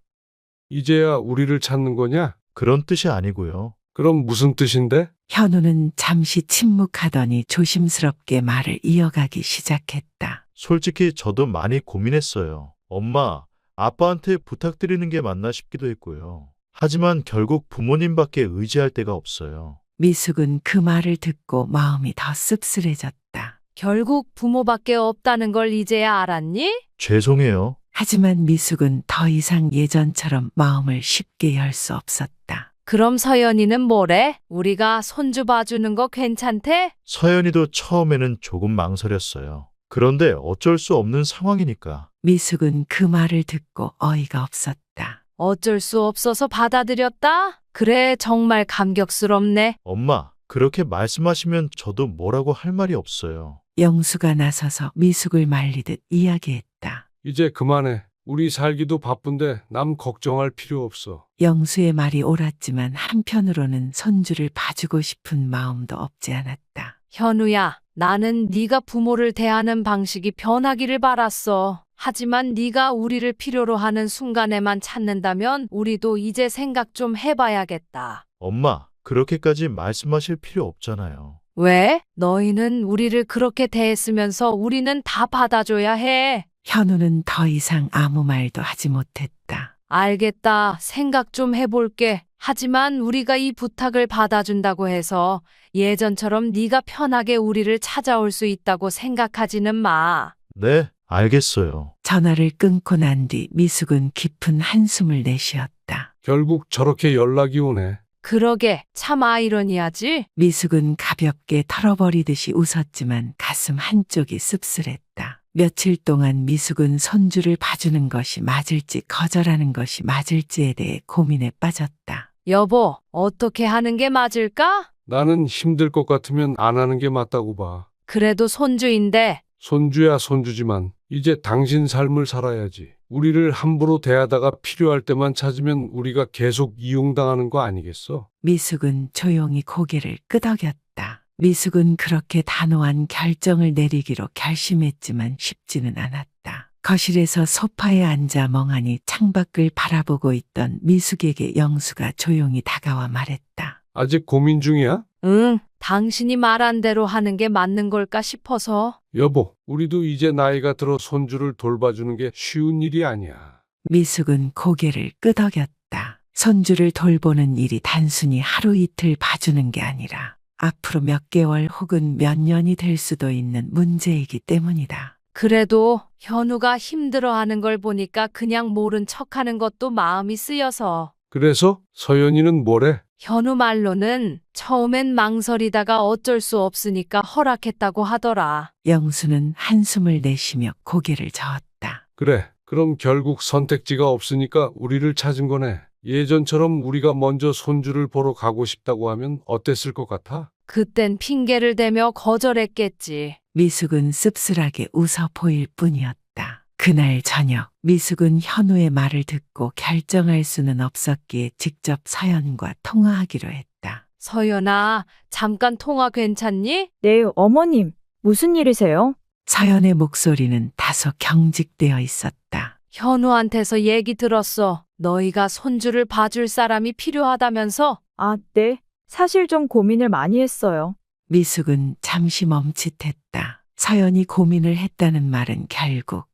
Speaker 12: 이제야 우리를 찾는 거냐?
Speaker 13: 그런 뜻이 아니고요.
Speaker 12: 그럼 무슨 뜻인데?
Speaker 3: 현우는 잠시 침묵하더니 조심스럽게 말을 이어가기 시작했다.
Speaker 13: 솔직히 저도 많이 고민했어요. 엄마, 아빠한테 부탁드리는 게 맞나 싶기도 했고요. 하지만 결국 부모님밖에 의지할 데가 없어요.
Speaker 3: 미숙은 그 말을 듣고 마음이 더 씁쓸해졌다.
Speaker 1: 결국 부모밖에 없다는 걸 이제야 알았니?
Speaker 13: 죄송해요.
Speaker 3: 하지만 미숙은 더 이상 예전처럼 마음을 쉽게 열 수 없었다.
Speaker 1: 그럼 서연이는 뭐래? 우리가 손주 봐주는 거 괜찮대?
Speaker 13: 서연이도 처음에는 조금 망설였어요. 그런데 어쩔 수 없는 상황이니까.
Speaker 3: 미숙은 그 말을 듣고 어이가 없었다.
Speaker 1: 어쩔 수 없어서 받아들였다? 그래, 정말 감격스럽네.
Speaker 13: 엄마, 그렇게 말씀하시면 저도 뭐라고 할 말이 없어요.
Speaker 3: 영수가 나서서 미숙을 말리듯 이야기했다.
Speaker 12: 이제 그만해. 우리 살기도 바쁜데 남 걱정할 필요 없어.
Speaker 3: 영수의 말이 옳았지만 한편으로는 손주를 봐주고 싶은 마음도 없지 않았다.
Speaker 1: 현우야, 나는 네가 부모를 대하는 방식이 변하기를 바랐어. 하지만 네가 우리를 필요로 하는 순간에만 찾는다면 우리도 이제 생각 좀 해봐야겠다.
Speaker 13: 엄마, 그렇게까지 말씀하실 필요 없잖아요.
Speaker 1: 왜? 너희는 우리를 그렇게 대했으면서 우리는 다 받아줘야 해.
Speaker 3: 현우는 더 이상 아무 말도 하지 못했다.
Speaker 1: 알겠다. 생각 좀 해볼게. 하지만 우리가 이 부탁을 받아준다고 해서 예전처럼 네가 편하게 우리를 찾아올 수 있다고 생각하지는 마.
Speaker 13: 네, 알겠어요.
Speaker 3: 전화를 끊고 난 뒤 미숙은 깊은 한숨을 내쉬었다.
Speaker 12: 결국 저렇게 연락이 오네.
Speaker 1: 그러게, 참 아이러니하지?
Speaker 3: 미숙은 가볍게 털어버리듯이 웃었지만 가슴 한쪽이 씁쓸했다. 며칠 동안 미숙은 손주를 봐주는 것이 맞을지 거절하는 것이 맞을지에 대해 고민에 빠졌다.
Speaker 1: 여보, 어떻게 하는 게 맞을까?
Speaker 12: 나는 힘들 것 같으면 안 하는 게 맞다고 봐.
Speaker 1: 그래도 손주인데.
Speaker 12: 손주야 손주지만 이제 당신 삶을 살아야지. 우리를 함부로 대하다가 필요할 때만 찾으면 우리가 계속 이용당하는 거 아니겠어?
Speaker 3: 미숙은 조용히 고개를 끄덕였다. 미숙은 그렇게 단호한 결정을 내리기로 결심했지만 쉽지는 않았다. 거실에서 소파에 앉아 멍하니 창밖을 바라보고 있던 미숙에게 영수가 조용히 다가와 말했다.
Speaker 12: 아직 고민 중이야?
Speaker 1: 응, 당신이 말한 대로 하는 게 맞는 걸까 싶어서.
Speaker 12: 여보, 우리도 이제 나이가 들어 손주를 돌봐주는 게 쉬운 일이 아니야.
Speaker 3: 미숙은 고개를 끄덕였다. 손주를 돌보는 일이 단순히 하루 이틀 봐주는 게 아니라 앞으로 몇 개월 혹은 몇 년이 될 수도 있는 문제이기 때문이다.
Speaker 1: 그래도 현우가 힘들어하는 걸 보니까 그냥 모른 척하는 것도 마음이 쓰여서.
Speaker 12: 그래서 서연이는 뭐래?
Speaker 1: 현우 말로는 처음엔 망설이다가 어쩔 수 없으니까 허락했다고 하더라.
Speaker 3: 영수는 한숨을 내쉬며 고개를 저었다.
Speaker 12: 그래, 그럼 결국 선택지가 없으니까 우리를 찾은 거네. 예전처럼 우리가 먼저 손주를 보러 가고 싶다고 하면 어땠을 것 같아?
Speaker 1: 그땐 핑계를 대며 거절했겠지.
Speaker 3: 미숙은 씁쓸하게 웃어 보일 뿐이었다. 그날 저녁 미숙은 현우의 말을 듣고 결정할 수는 없었기에 직접 서연과 통화하기로 했다.
Speaker 1: 서연아, 잠깐 통화 괜찮니?
Speaker 11: 네, 어머님. 무슨 일이세요?
Speaker 3: 서연의 목소리는 다소 경직되어 있었다.
Speaker 1: 현우한테서 얘기 들었어. 너희가 손주를 봐줄 사람이 필요하다면서?
Speaker 11: 아, 네. 사실 좀 고민을 많이 했어요.
Speaker 3: 미숙은 잠시 멈칫했다. 서연이 고민을 했다는 말은 결국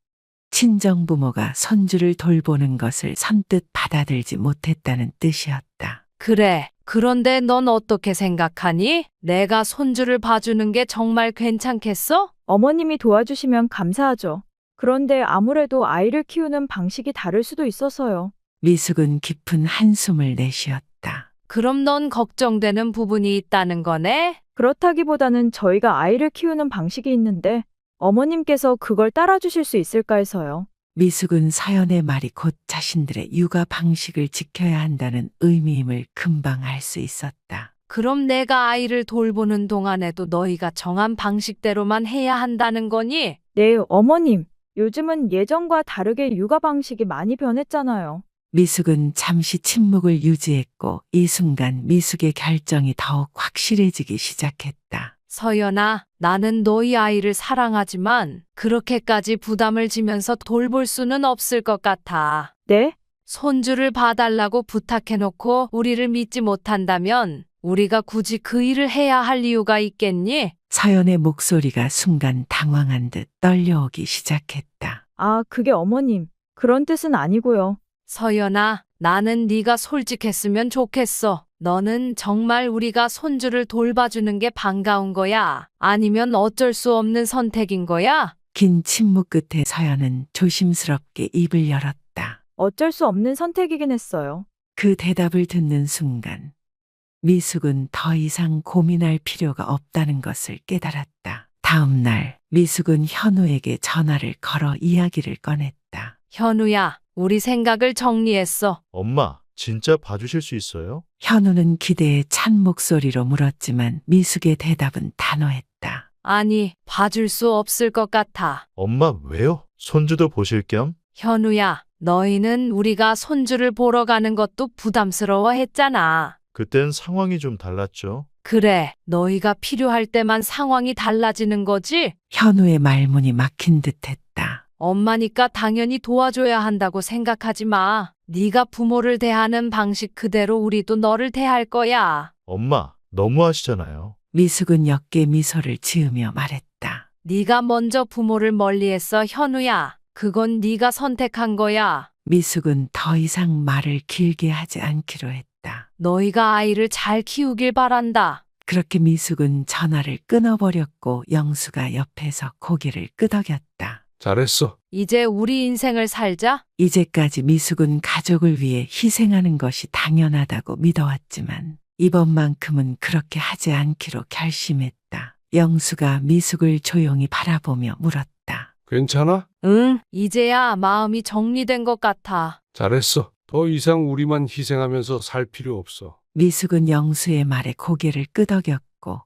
Speaker 3: 친정부모가 손주를 돌보는 것을 선뜻 받아들지 못했다는 뜻이었다.
Speaker 1: 그래. 그런데 넌 어떻게 생각하니? 내가 손주를 봐주는 게 정말 괜찮겠어?
Speaker 11: 어머님이 도와주시면 감사하죠. 그런데 아무래도 아이를 키우는 방식이 다를 수도 있어서요.
Speaker 3: 미숙은 깊은 한숨을 내쉬었다.
Speaker 1: 그럼 넌 걱정되는 부분이 있다는 거네?
Speaker 11: 그렇다기보다는 저희가 아이를 키우는 방식이 있는데 어머님께서 그걸 따라주실 수 있을까 해서요.
Speaker 3: 미숙은 서연의 말이 곧 자신들의 육아 방식을 지켜야 한다는 의미임을 금방 알 수 있었다.
Speaker 1: 그럼 내가 아이를 돌보는 동안에도 너희가 정한 방식대로만 해야 한다는 거니?
Speaker 11: 네, 어머님. 요즘은 예전과 다르게 육아 방식이 많이 변했잖아요.
Speaker 3: 미숙은 잠시 침묵을 유지했고 이 순간 미숙의 결정이 더욱 확실해지기 시작했다.
Speaker 1: 서연아, 나는 너희 아이를 사랑하지만 그렇게까지 부담을 지면서 돌볼 수는 없을 것 같아.
Speaker 11: 네?
Speaker 1: 손주를 봐달라고 부탁해놓고 우리를 믿지 못한다면 우리가 굳이 그 일을 해야 할 이유가 있겠니?
Speaker 3: 서연의 목소리가 순간 당황한 듯 떨려오기 시작했다.
Speaker 11: 아, 그게 어머님. 그런 뜻은 아니고요.
Speaker 1: 서연아, 나는 네가 솔직했으면 좋겠어. 너는 정말 우리가 손주를 돌봐주는 게 반가운 거야? 아니면 어쩔 수 없는 선택인 거야?
Speaker 3: 긴 침묵 끝에 서연은 조심스럽게 입을 열었다.
Speaker 11: 어쩔 수 없는 선택이긴 했어요.
Speaker 3: 그 대답을 듣는 순간 미숙은 더 이상 고민할 필요가 없다는 것을 깨달았다. 다음 날 미숙은 현우에게 전화를 걸어 이야기를 꺼냈다.
Speaker 1: 현우야, 우리 생각을 정리했어.
Speaker 13: 엄마, 진짜 봐주실 수 있어요?
Speaker 3: 현우는 기대에 찬 목소리로 물었지만 미숙의 대답은 단호했다.
Speaker 1: 아니, 봐줄 수 없을 것 같아.
Speaker 13: 엄마, 왜요? 손주도 보실 겸?
Speaker 1: 현우야, 너희는 우리가 손주를 보러 가는 것도 부담스러워 했잖아.
Speaker 13: 그땐 상황이 좀 달랐죠.
Speaker 1: 그래, 너희가 필요할 때만 상황이 달라지는 거지?
Speaker 3: 현우의 말문이 막힌 듯했다.
Speaker 1: 엄마니까 당연히 도와줘야 한다고 생각하지 마. 네가 부모를 대하는 방식 그대로 우리도 너를 대할 거야.
Speaker 13: 엄마, 너무하시잖아요.
Speaker 3: 미숙은 역게 미소를 지으며 말했다.
Speaker 1: 네가 먼저 부모를 멀리했어, 현우야. 그건 네가 선택한 거야.
Speaker 3: 미숙은 더 이상 말을 길게 하지 않기로 했다.
Speaker 1: 너희가 아이를 잘 키우길 바란다.
Speaker 3: 그렇게 미숙은 전화를 끊어버렸고 영수가 옆에서 고개를 끄덕였다.
Speaker 12: 잘했어.
Speaker 1: 이제 우리 인생을 살자.
Speaker 3: 이제까지 미숙은 가족을 위해 희생하는 것이 당연하다고 믿어왔지만 이번만큼은 그렇게 하지 않기로 결심했다. 영수가 미숙을 조용히 바라보며 물었다.
Speaker 12: 괜찮아?
Speaker 1: 응, 이제야 마음이 정리된 것 같아.
Speaker 12: 잘했어. 더 이상 우리만 희생하면서 살 필요 없어.
Speaker 3: 미숙은 영수의 말에 고개를 끄덕였고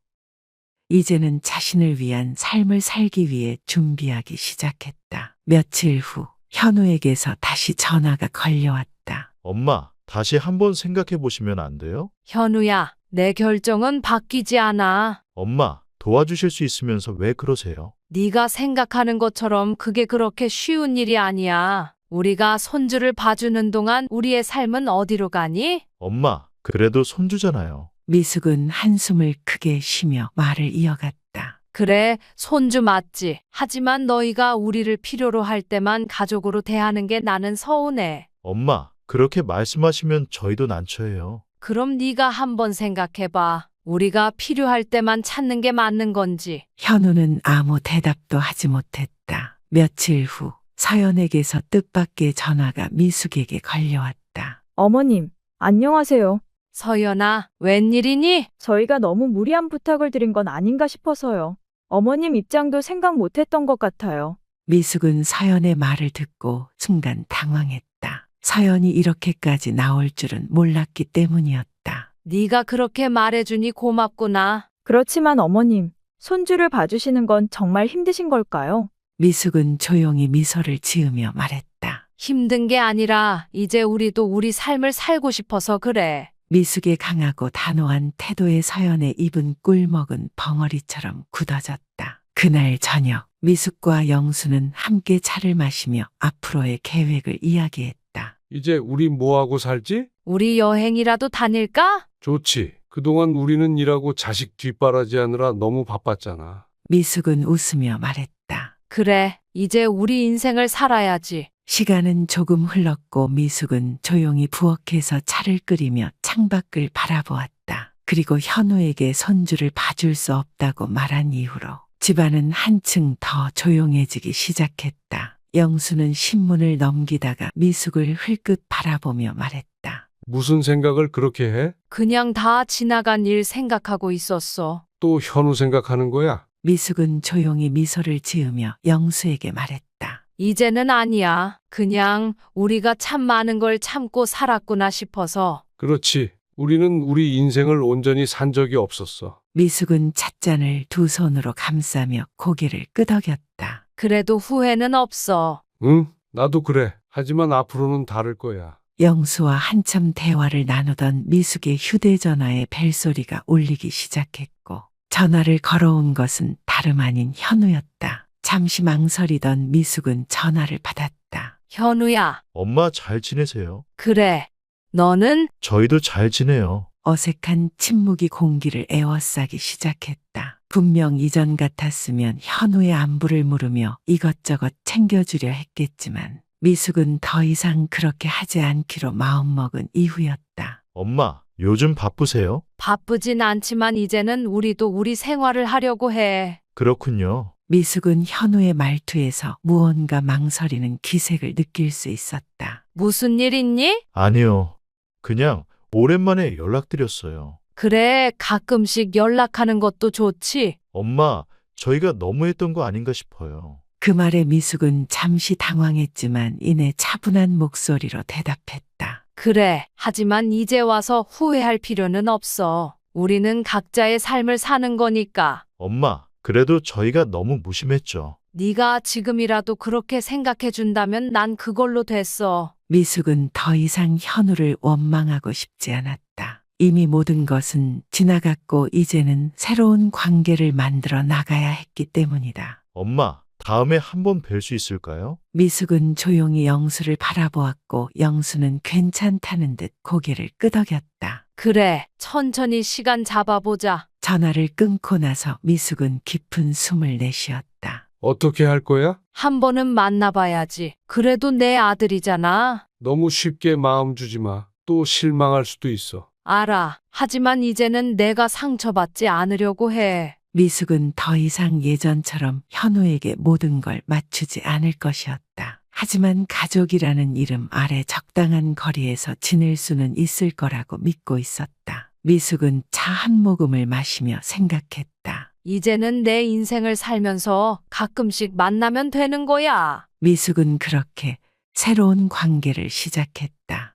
Speaker 3: 이제는 자신을 위한 삶을 살기 위해 준비하기 시작했다. 며칠 후 현우에게서 다시 전화가 걸려왔다.
Speaker 13: 엄마, 다시 한번 생각해 보시면 안 돼요?
Speaker 1: 현우야, 내 결정은 바뀌지 않아.
Speaker 13: 엄마, 도와주실 수 있으면서 왜 그러세요?
Speaker 1: 네가 생각하는 것처럼 그게 그렇게 쉬운 일이 아니야. 우리가 손주를 봐주는 동안 우리의 삶은 어디로 가니?
Speaker 13: 엄마, 그래도 손주잖아요.
Speaker 3: 미숙은 한숨을 크게 쉬며 말을 이어갔다.
Speaker 1: 그래, 손주 맞지. 하지만 너희가 우리를 필요로 할 때만 가족으로 대하는 게 나는 서운해.
Speaker 13: 엄마, 그렇게 말씀하시면 저희도 난처해요.
Speaker 1: 그럼 네가 한번 생각해봐. 우리가 필요할 때만 찾는 게 맞는 건지.
Speaker 3: 현우는 아무 대답도 하지 못했다. 며칠 후 서연에게서 뜻밖의 전화가 미숙에게 걸려왔다.
Speaker 11: 어머님, 안녕하세요.
Speaker 1: 서연아, 웬일이니?
Speaker 11: 저희가 너무 무리한 부탁을 드린 건 아닌가 싶어서요. 어머님 입장도 생각 못했던 것 같아요.
Speaker 3: 미숙은 서연의 말을 듣고 순간 당황했다. 서연이 이렇게까지 나올 줄은 몰랐기 때문이었다.
Speaker 1: 네가 그렇게 말해주니 고맙구나.
Speaker 11: 그렇지만 어머님, 손주를 봐주시는 건 정말 힘드신 걸까요?
Speaker 3: 미숙은 조용히 미소를 지으며 말했다.
Speaker 1: 힘든 게 아니라 이제 우리도 우리 삶을 살고 싶어서 그래.
Speaker 3: 미숙의 강하고 단호한 태도의 서연에 입은 꿀먹은 벙어리처럼 굳어졌다. 그날 저녁 미숙과 영수는 함께 차를 마시며 앞으로의 계획을 이야기했다.
Speaker 12: 이제 우리 뭐하고 살지?
Speaker 1: 우리 여행이라도 다닐까?
Speaker 12: 좋지. 그동안 우리는 일하고 자식 뒷바라지하느라 너무 바빴잖아.
Speaker 3: 미숙은 웃으며 말했다.
Speaker 1: 그래, 이제 우리 인생을 살아야지.
Speaker 3: 시간은 조금 흘렀고 미숙은 조용히 부엌에서 차를 끓이며 창밖을 바라보았다. 그리고 현우에게 손주를 봐줄 수 없다고 말한 이후로 집안은 한층 더 조용해지기 시작했다. 영수는 신문을 넘기다가 미숙을 흘끗 바라보며 말했다.
Speaker 12: 무슨 생각을 그렇게 해?
Speaker 1: 그냥 다 지나간 일 생각하고 있었어.
Speaker 12: 또 현우 생각하는 거야?
Speaker 3: 미숙은 조용히 미소를 지으며 영수에게 말했다.
Speaker 1: 이제는 아니야. 그냥 우리가 참 많은 걸 참고 살았구나 싶어서.
Speaker 12: 그렇지. 우리는 우리 인생을 온전히 산 적이 없었어.
Speaker 3: 미숙은 찻잔을 두 손으로 감싸며 고개를 끄덕였다.
Speaker 1: 그래도 후회는 없어.
Speaker 12: 응, 나도 그래. 하지만 앞으로는 다를 거야.
Speaker 3: 영수와 한참 대화를 나누던 미숙의 휴대전화에 벨소리가 울리기 시작했고 전화를 걸어온 것은 다름 아닌 현우였다. 잠시 망설이던 미숙은 전화를 받았다.
Speaker 1: 현우야.
Speaker 13: 엄마 잘 지내세요?
Speaker 1: 그래. 너는?
Speaker 13: 저희도 잘 지내요.
Speaker 3: 어색한 침묵이 공기를 에워싸기 시작했다. 분명 이전 같았으면 현우의 안부를 물으며 이것저것 챙겨주려 했겠지만 미숙은 더 이상 그렇게 하지 않기로 마음먹은 이후였다.
Speaker 13: 엄마, 요즘 바쁘세요?
Speaker 1: 바쁘진 않지만 이제는 우리도 우리 생활을 하려고 해.
Speaker 13: 그렇군요.
Speaker 3: 미숙은 현우의 말투에서 무언가 망설이는 기색을 느낄 수 있었다.
Speaker 1: 무슨 일 있니?
Speaker 13: 아니요. 그냥 오랜만에 연락드렸어요.
Speaker 1: 그래, 가끔씩 연락하는 것도 좋지.
Speaker 13: 엄마, 저희가 너무했던 거 아닌가 싶어요.
Speaker 3: 그 말에 미숙은 잠시 당황했지만 이내 차분한 목소리로 대답했다.
Speaker 1: 그래, 하지만 이제 와서 후회할 필요는 없어. 우리는 각자의 삶을 사는 거니까.
Speaker 13: 엄마, 그래도 저희가 너무 무심했죠.
Speaker 1: 네가 지금이라도 그렇게 생각해 준다면 난 그걸로 됐어.
Speaker 3: 미숙은 더 이상 현우를 원망하고 싶지 않았다. 이미 모든 것은 지나갔고 이제는 새로운 관계를 만들어 나가야 했기 때문이다.
Speaker 13: 엄마, 다음에 한번 뵐 수 있을까요?
Speaker 3: 미숙은 조용히 영수를 바라보았고 영수는 괜찮다는 듯 고개를 끄덕였다.
Speaker 1: 그래, 천천히 시간 잡아보자.
Speaker 3: 전화를 끊고 나서 미숙은 깊은 숨을 내쉬었다.
Speaker 12: 어떻게 할 거야?
Speaker 1: 한 번은 만나봐야지. 그래도 내 아들이잖아.
Speaker 12: 너무 쉽게 마음 주지 마. 또 실망할 수도 있어.
Speaker 1: 알아. 하지만 이제는 내가 상처받지 않으려고 해.
Speaker 3: 미숙은 더 이상 예전처럼 현우에게 모든 걸 맞추지 않을 것이었다. 하지만 가족이라는 이름 아래 적당한 거리에서 지낼 수는 있을 거라고 믿고 있었다. 미숙은 차 한 모금을 마시며 생각했다.
Speaker 1: 이제는 내 인생을 살면서 가끔씩 만나면 되는 거야.
Speaker 3: 미숙은 그렇게 새로운 관계를 시작했다.